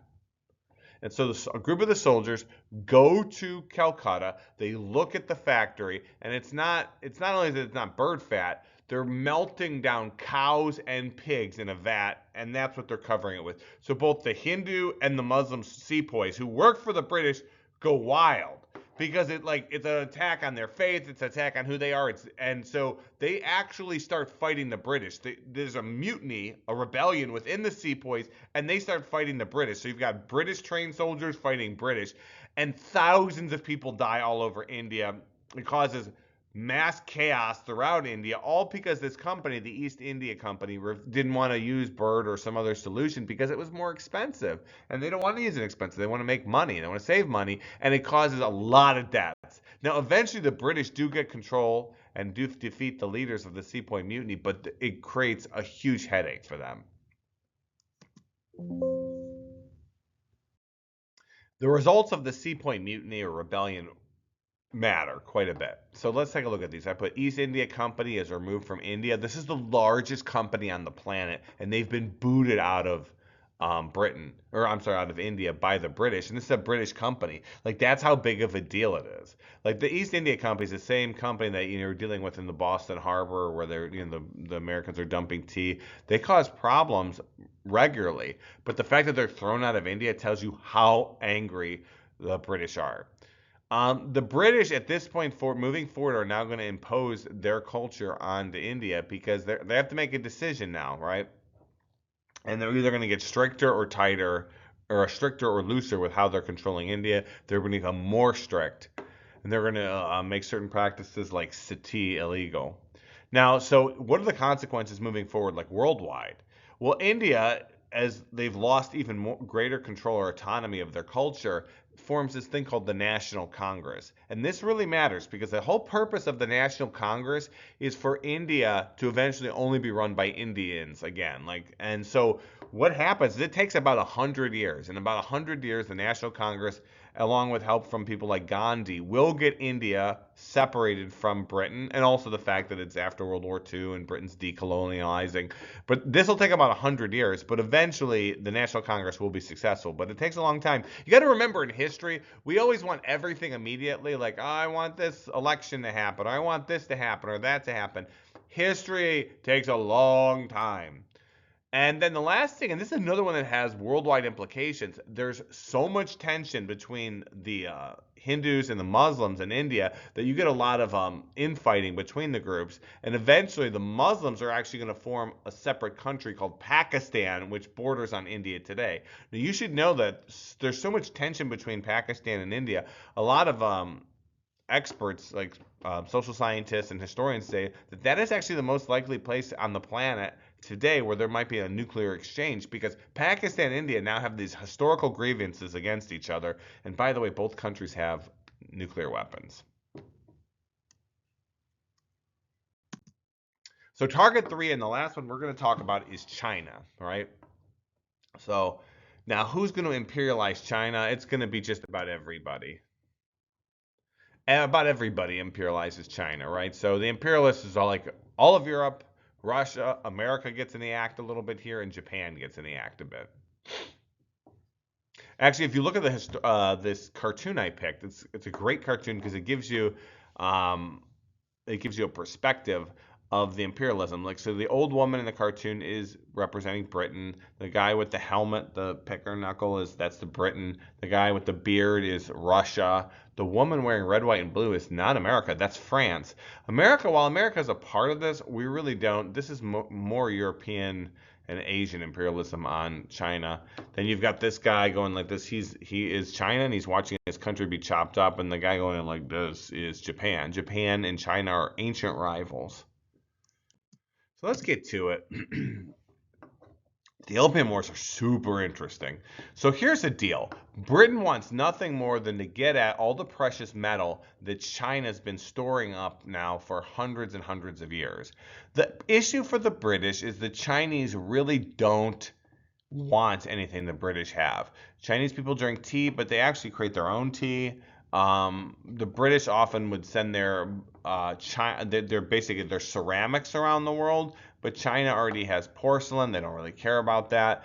And so a group of the soldiers go to Calcutta. They look at the factory, and it's not only that it's not bird fat, they're melting down cows and pigs in a vat, and that's what they're covering it with. So both the Hindu and the Muslim sepoys who work for the British go wild because it's an attack on their faith, it's an attack on who they are. And so they actually start fighting the British. There's a mutiny, a rebellion within the sepoys, and they start fighting the British. So you've got British trained soldiers fighting British, and thousands of people die all over India. It causes mass chaos throughout India, all because this company, the East India Company, didn't want to use bird or some other solution because it was more expensive. And they don't want to use it expensive. They want to make money. They want to save money. And it causes a lot of deaths. Now, eventually, the British do get control and do defeat the leaders of the Sepoy Mutiny, but it creates a huge headache for them. The results of the Sepoy Mutiny or rebellion matter quite a bit. So let's take a look at these. I put East India Company is removed from India. This is the largest company on the planet, and they've been booted out of out of India by the British, and this is a British company. Like, that's how big of a deal it is. Like, the East India Company is the same company that you're dealing with in the Boston Harbor, where the Americans are dumping tea. They cause problems regularly, but the fact that they're thrown out of India tells you how angry the British are. The British at this point, moving forward, are now going to impose their culture onto India because they have to make a decision now, right? And they're either going to get stricter or tighter, or stricter or looser with how they're controlling India. They're going to become more strict, and they're going to make certain practices like sati illegal. Now, so what are the consequences moving forward, like worldwide? Well, India, as they've lost even more, greater control or autonomy of their culture, forms this thing called the National Congress. And this really matters because the whole purpose of the National Congress is for India to eventually only be run by Indians again. And so what happens is it takes about 100 years. In about 100 years, the National Congress, along with help from people like Gandhi, will get India separated from Britain, and also the fact that it's after World War II and Britain's decolonializing. But this will take about 100 years, but eventually the National Congress will be successful. But it takes a long time. You got to remember, in history, we always want everything immediately. Like, oh, I want this election to happen, or I want this to happen, or that to happen. History takes a long time. And then the last thing, and this is another one that has worldwide implications, there's so much tension between the Hindus and the Muslims in India that you get a lot of infighting between the groups. And eventually the Muslims are actually going to form a separate country called Pakistan, which borders on India today. Now, you should know that there's so much tension between Pakistan and India. A lot of experts, like social scientists and historians, say that that is actually the most likely place on the planet today where there might be a nuclear exchange, because Pakistan and India now have these historical grievances against each other. And by the way, both countries have nuclear weapons. So target 3, and the last one we're going to talk about, is China, right? So now, who's going to imperialize China? It's going to be just about everybody. And about everybody imperializes China, right? So the imperialists is all of Europe, Russia, America gets in the act a little bit here, and Japan gets in the act a bit. Actually, if you look at this cartoon I picked, it's a great cartoon because it gives you a perspective of the imperialism. Like, so the old woman in the cartoon is representing Britain. The guy with the helmet, the picker knuckle, that's the Britain. The guy with the beard is Russia. The woman wearing red, white, and blue is not America. That's France. While America is a part of this, we really don't. This is more European and Asian imperialism on China. Then you've got this guy going like this. He is China, and he's watching his country be chopped up. And the guy going like this is Japan. Japan and China are ancient rivals. So let's get to it. The Opium Wars are super interesting. So here's the deal. Britain wants nothing more than to get at all the precious metal that China's been storing up now for hundreds and hundreds of years. The issue for the British is the Chinese really don't want anything the British have. Chinese people drink tea, but they actually create their own tea. The British often would send their basically their ceramics around the world, but China already has porcelain. They don't really care about that.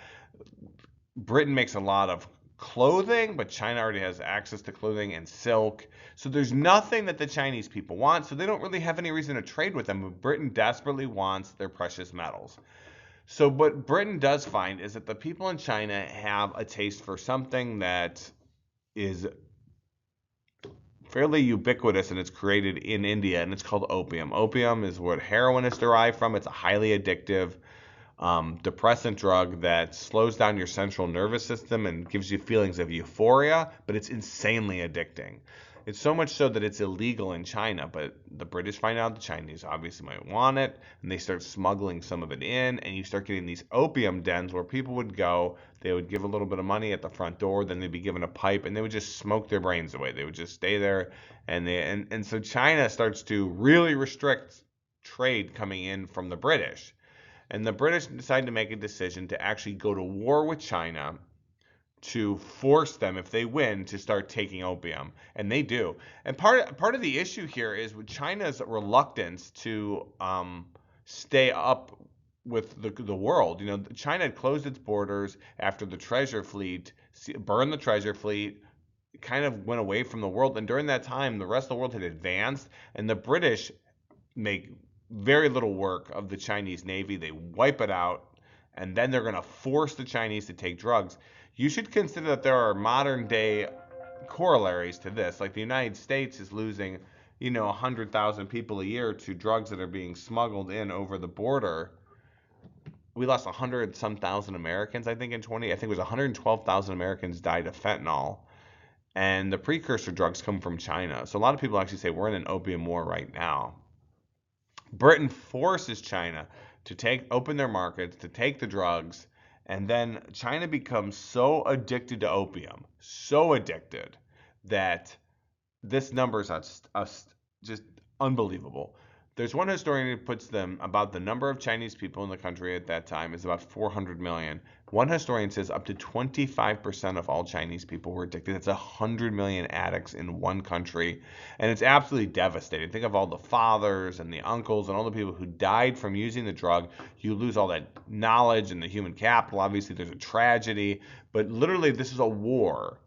Britain makes a lot of clothing, but China already has access to clothing and silk. So there's nothing that the Chinese people want, so they don't really have any reason to trade with them. But Britain desperately wants their precious metals. So what Britain does find is that the people in China have a taste for something that is fairly ubiquitous, and it's created in India, and it's called opium. Opium is what heroin is derived from. It's a highly addictive depressant drug that slows down your central nervous system and gives you feelings of euphoria, but it's insanely addicting. It's so much so that it's illegal in China, but the British find out the Chinese obviously might want it, and they start smuggling some of it in, and you start getting these opium dens where people would go, they would give a little bit of money at the front door, then they'd be given a pipe, and they would just smoke their brains away. They would just stay there, and so China starts to really restrict trade coming in from the British. And the British decide to make a decision to actually go to war with China to force them, if they win, to start taking opium. And they do. And part of the issue here is with China's reluctance to stay up with the world. You know, China had closed its borders after the treasure fleet, burned the treasure fleet, kind of went away from the world. And during that time, the rest of the world had advanced, and the British make very little work of the Chinese Navy. They wipe it out, and then they're going to force the Chinese to take drugs. You should consider that there are modern day corollaries to this. Like the United States is losing, 100,000 people a year to drugs that are being smuggled in over the border. We lost 100 some thousand Americans, I think I think it was 112,000 Americans died of fentanyl. And the precursor drugs come from China. So a lot of people actually say we're in an opium war right now. Britain forces China to open their markets, to take the drugs, and then China becomes so addicted to opium, so addicted, that this number is just unbelievable. There's one historian who puts them about the number of Chinese people in the country at that time is about 400 million. One historian says up to 25% of all Chinese people were addicted. That's 100 million addicts in one country. And it's absolutely devastating. Think of all the fathers and the uncles and all the people who died from using the drug. You lose all that knowledge and the human capital. Obviously, there's a tragedy. But literally, this is a war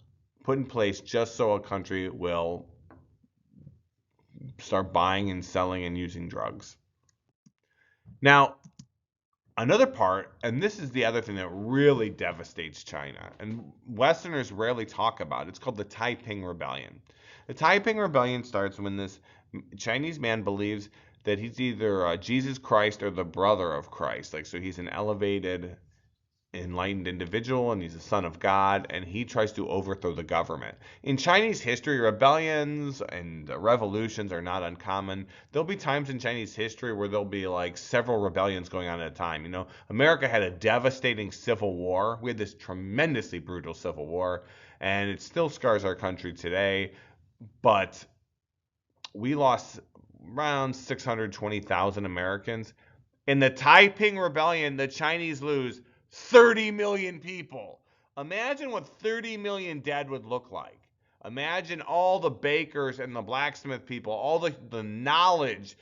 put in place just so a country will start buying and selling and using drugs. Now, another part, and this is the other thing that really devastates China, and Westerners rarely talk about, it's called the Taiping Rebellion. The Taiping Rebellion starts when this Chinese man believes that he's either Jesus Christ or the brother of Christ. So he's an elevated, enlightened individual, and he's a son of God, and he tries to overthrow the government. In Chinese history, rebellions and revolutions are not uncommon. There'll be times in Chinese history where there'll be like several rebellions going on at a time. America had a devastating civil war. We had this tremendously brutal civil war, and it still scars our country today, but we lost around 620,000 Americans. In the Taiping Rebellion, the Chinese lose 30 million people. Imagine what 30 million dead would look like. Imagine all the bakers and the blacksmith people, all the knowledge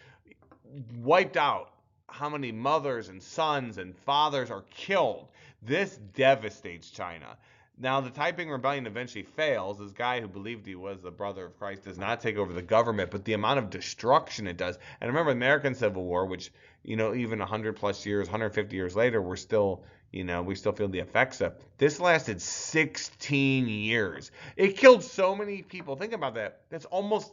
wiped out. How many mothers and sons and fathers are killed. This devastates China. Now, the Taiping Rebellion eventually fails. This guy who believed he was the brother of Christ does not take over the government, but the amount of destruction it does. And remember, the American Civil War, which, even 100 plus years, 150 years later, we still feel the effects of. This lasted 16 years. It killed so many people. Think about that. That's almost,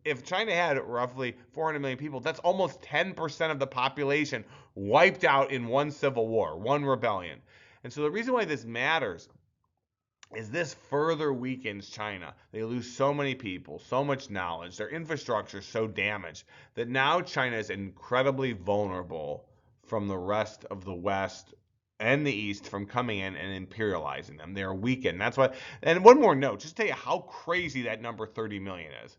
if China had roughly 400 million people, that's almost 10% of the population wiped out in one civil war, one rebellion. And so the reason why this matters is this further weakens China. They lose so many people, so much knowledge, their infrastructure is so damaged that now China is incredibly vulnerable from the rest of the West and the East from coming in and imperializing them. They are weakened. That's why. And one more note, just to tell you how crazy that number 30 million is.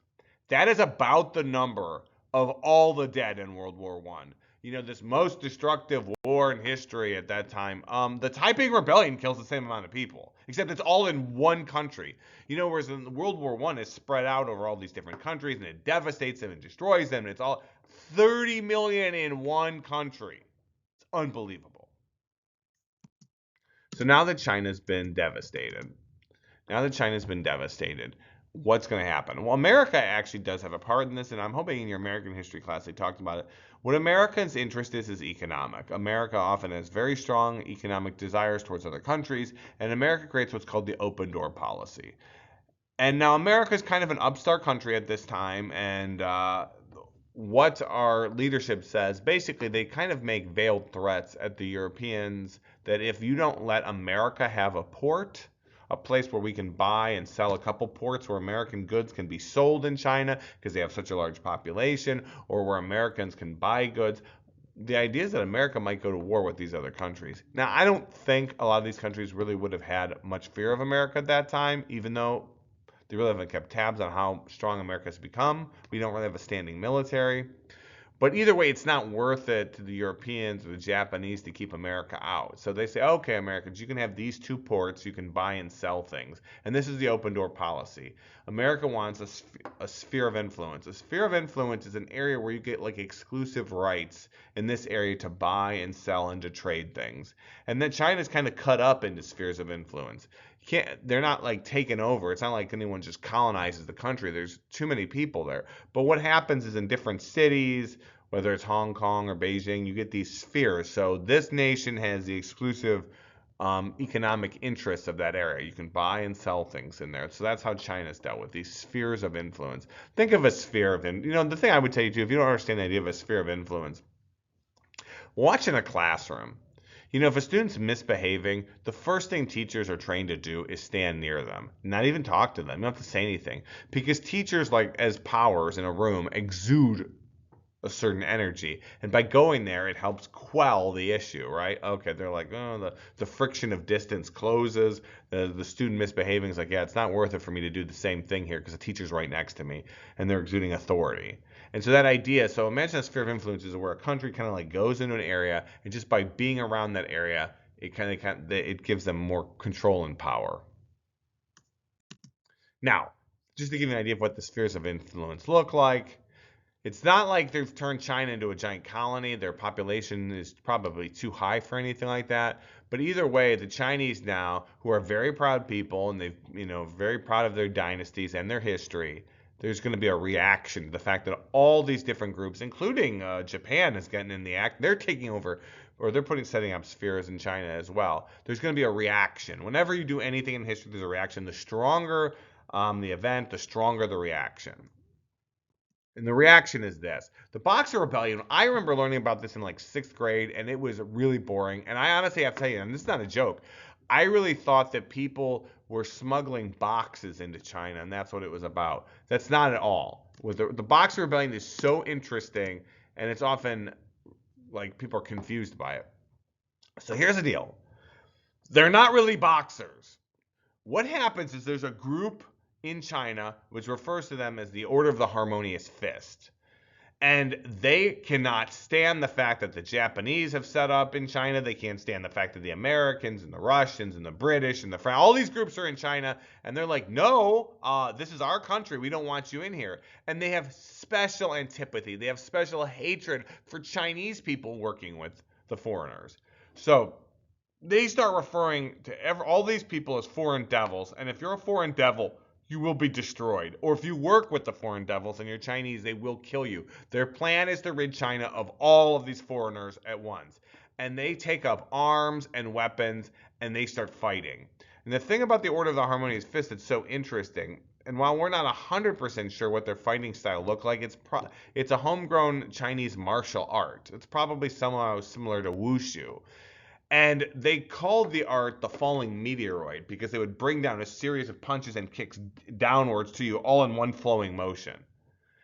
That is about the number of all the dead in World War I. this most destructive war in history at that time. The Taiping Rebellion kills the same amount of people, except it's all in one country. Whereas in World War I, it's spread out over all these different countries, and it devastates them and destroys them, and it's all 30 million in one country. It's unbelievable. So now that China's been devastated, what's going to happen? Well, America actually does have a part in this, and I'm hoping in your American history class they talked about it. What America's interest is economic. America often has very strong economic desires towards other countries, and America creates what's called the open door policy. And now America is kind of an upstart country at this time, and what our leadership says, basically they kind of make veiled threats at the Europeans that if you don't let America have a port, a place where we can buy and sell, a couple ports where American goods can be sold in China because they have such a large population, or where Americans can buy goods. The idea is that America might go to war with these other countries. Now, I don't think a lot of these countries really would have had much fear of America at that time, even though they really haven't kept tabs on how strong America has become. We don't really have a standing military. But either way, it's not worth it to the Europeans or the Japanese to keep America out. So they say, okay, Americans, you can have these two ports, you can buy and sell things. And this is the open door policy. America wants a sphere of influence. A sphere of influence is an area where you get like exclusive rights in this area to buy and sell and to trade things. And then China's kind of cut up into spheres of influence. They're not like taken over. It's not like anyone just colonizes the country. There's too many people there. But what happens is in different cities, whether it's Hong Kong or Beijing, you get these spheres. So this nation has the exclusive economic interests of that area. You can buy and sell things in there. So that's how China's dealt with these spheres of influence. Think of a sphere of the thing I would tell you too, if you don't understand the idea of a sphere of influence, watch in a classroom. If a student's misbehaving, the first thing teachers are trained to do is stand near them, not even talk to them. You don't have to say anything. Because teachers, like as powers in a room, exude a certain energy. And by going there, it helps quell the issue, right? Okay, they're like, oh, the friction of distance closes. The student misbehaving is like, yeah, it's not worth it for me to do the same thing here because the teacher's right next to me and they're exuding authority. And so that idea, so imagine a sphere of influence is where a country kind of like goes into an area, and just by being around that area, it gives them more control and power. Now, just to give you an idea of what the spheres of influence look like, it's not like they've turned China into a giant colony. Their population is probably too high for anything like that. But either way, the Chinese now, who are very proud people, and they've, very proud of their dynasties and their history, there's going to be a reaction to the fact that all these different groups, including Japan, is getting in the act. They're taking over, or they're setting up spheres in China as well. There's going to be a reaction. Whenever you do anything in history, there's a reaction. The stronger the event, the stronger the reaction. And the reaction is this. The Boxer Rebellion, I remember learning about this in like 6th grade, and it was really boring. And I honestly have to tell you, and this is not a joke, I really thought that people were smuggling boxes into China, and that's what it was about. That's not at all. The Boxer Rebellion is so interesting, and it's often like people are confused by it. So here's the deal. They're not really boxers. What happens is there's a group in China which refers to them as the Order of the Harmonious Fist. And they cannot stand the fact that the Japanese have set up in China. They can't stand the fact that the Americans and the Russians and the British and the French, all these groups are in China, and they're like, no, this is our country. We don't want you in here. And they have special antipathy. They have special hatred for Chinese people working with the foreigners. So they start referring to all these people as foreign devils. And if you're a foreign devil, you will be destroyed. Or if you work with the foreign devils and you're Chinese, they will kill you. Their plan is to rid China of all of these foreigners at once. And they take up arms and weapons and they start fighting. And the thing about the Order of the Harmonious Fist that's so interesting, and while we're not 100% sure what their fighting style looked like, it's a homegrown Chinese martial art. It's probably somehow similar to wushu. And they called the art the falling meteoroid because they would bring down a series of punches and kicks downwards to you all in one flowing motion.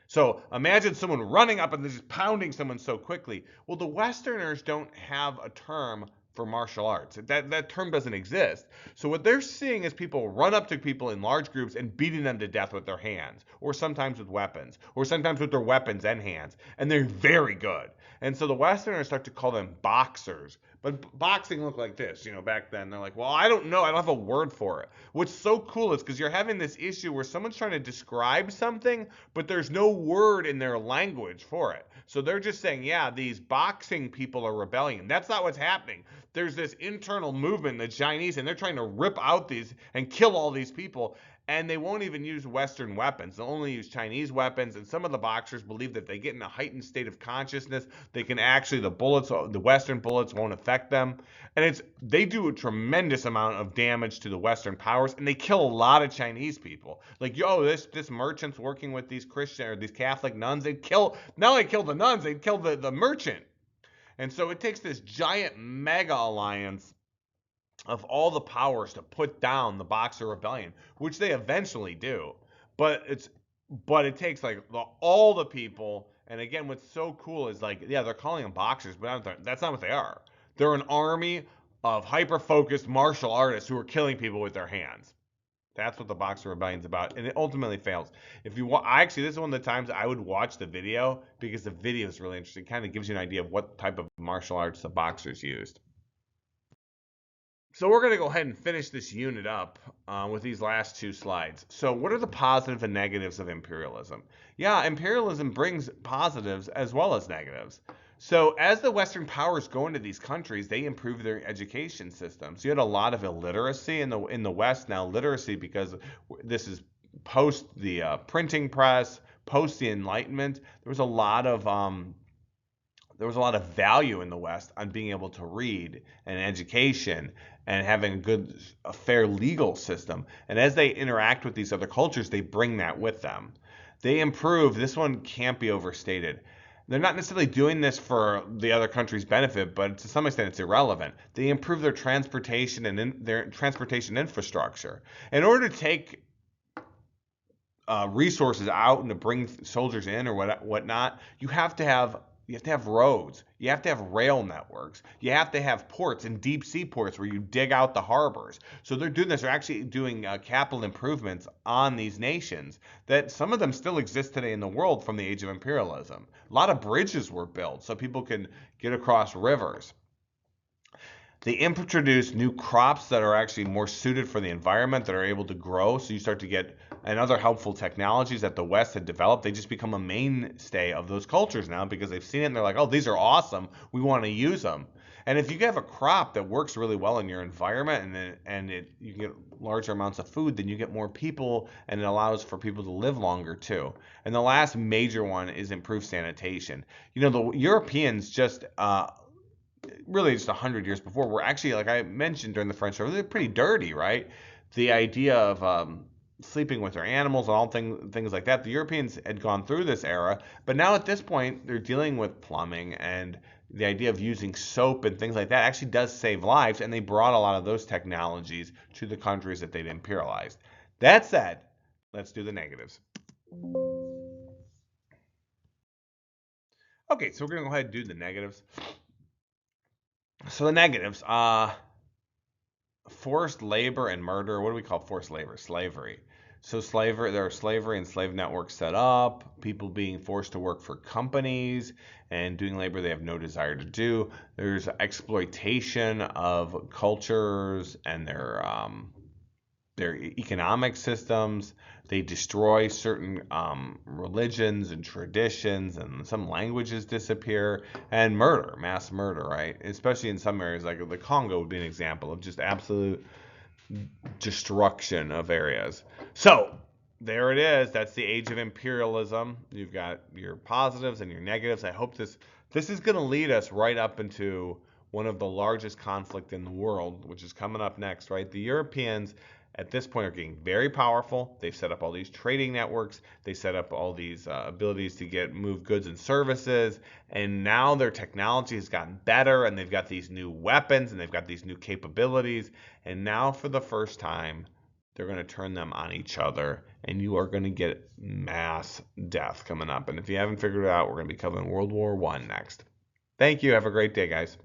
So imagine someone running up and just pounding someone so quickly. Well, the Westerners don't have a term for martial arts. That term doesn't exist. So what they're seeing is people run up to people in large groups and beating them to death with their hands, or sometimes with weapons, or sometimes with their weapons and hands. And they're very good. And so the Westerners start to call them boxers. But boxing looked like this, back then. They're like, well, I don't know. I don't have a word for it. What's so cool is because you're having this issue where someone's trying to describe something, but there's no word in their language for it. So they're just saying, yeah, these boxing people are rebelling. That's not what's happening. There's this internal movement, the Chinese, and they're trying to rip out these and kill all these people. And they won't even use Western weapons. They'll only use Chinese weapons. And some of the boxers believe that they get in a heightened state of consciousness. They can actually, the Western bullets won't affect them. And they do a tremendous amount of damage to the Western powers, and they kill a lot of Chinese people. Like, this merchant's working with these Christian or these Catholic nuns. Not only kill the nuns, they'd kill the merchant. And so it takes this giant mega alliance of all the powers to put down the Boxer Rebellion, which they eventually do. But it takes like all the people. And again, what's so cool is like, yeah, they're calling them boxers, but that's not what they are. They're an army of hyper-focused martial artists who are killing people with their hands. That's what the Boxer Rebellion's about, and it ultimately fails. This is one of the times I would watch the video because the video is really interesting. It kind of gives you an idea of what type of martial arts the boxers used. So we're going to go ahead and finish this unit up with these last two slides. So what are the positives and negatives of imperialism? Yeah, imperialism brings positives as well as negatives. So as the Western powers go into these countries, they improve their education systems. You had a lot of illiteracy in the West. Now literacy, because this is post the printing press, post the Enlightenment, there was a lot of value in the West on being able to read and education and having a fair legal system. And as they interact with these other cultures, they bring that with them. They improve. This one can't be overstated. They're not necessarily doing this for the other country's benefit, but to some extent it's irrelevant. They improve their transportation and their transportation infrastructure. In order to take resources out and to bring soldiers in or whatnot, you have to have roads. You have to have rail networks. You have to have ports and deep sea ports where you dig out the harbors. So they're doing this. They're actually doing capital improvements on these nations that some of them still exist today in the world from the Age of Imperialism. A lot of bridges were built so people can get across rivers. They introduce new crops that are actually more suited for the environment, that are able to grow. So you start to get, and other helpful technologies that the West had developed, they just become a mainstay of those cultures now because they've seen it and they're like, oh, these are awesome. We want to use them. And if you have a crop that works really well in your environment you get larger amounts of food, then you get more people, and it allows for people to live longer too. And the last major one is improved sanitation. The Europeans just really just 100 years before were actually, like I mentioned during the French Revolution, they're pretty dirty, right? The idea of sleeping with their animals and all things like that. The Europeans had gone through this era, but now at this point they're dealing with plumbing, and the idea of using soap and things like that actually does save lives, and they brought a lot of those technologies to the countries that they'd imperialized. That said, let's do the negatives. Okay, so we're going to go ahead and do the negatives. So the negatives, forced labor and murder. What do we call forced labor? Slavery. So there are slavery and slave networks set up, people being forced to work for companies and doing labor they have no desire to do. There's exploitation of cultures and their economic systems. They destroy certain religions and traditions, and some languages disappear. And murder, mass murder, right? Especially in some areas, like the Congo would be an example of just absolute destruction of areas. So there it is. That's the Age of Imperialism. You've got your positives and your negatives. I hope this is going to lead us right up into one of the largest conflict in the world, which is coming up next, right? The Europeans at this point are getting very powerful. They've set up all these trading networks. They set up all these abilities to move goods and services. And now their technology has gotten better, and they've got these new weapons, and they've got these new capabilities. And now for the first time, they're going to turn them on each other, and you are going to get mass death coming up. And if you haven't figured it out, we're going to be covering World War I next. Thank you. Have a great day, guys.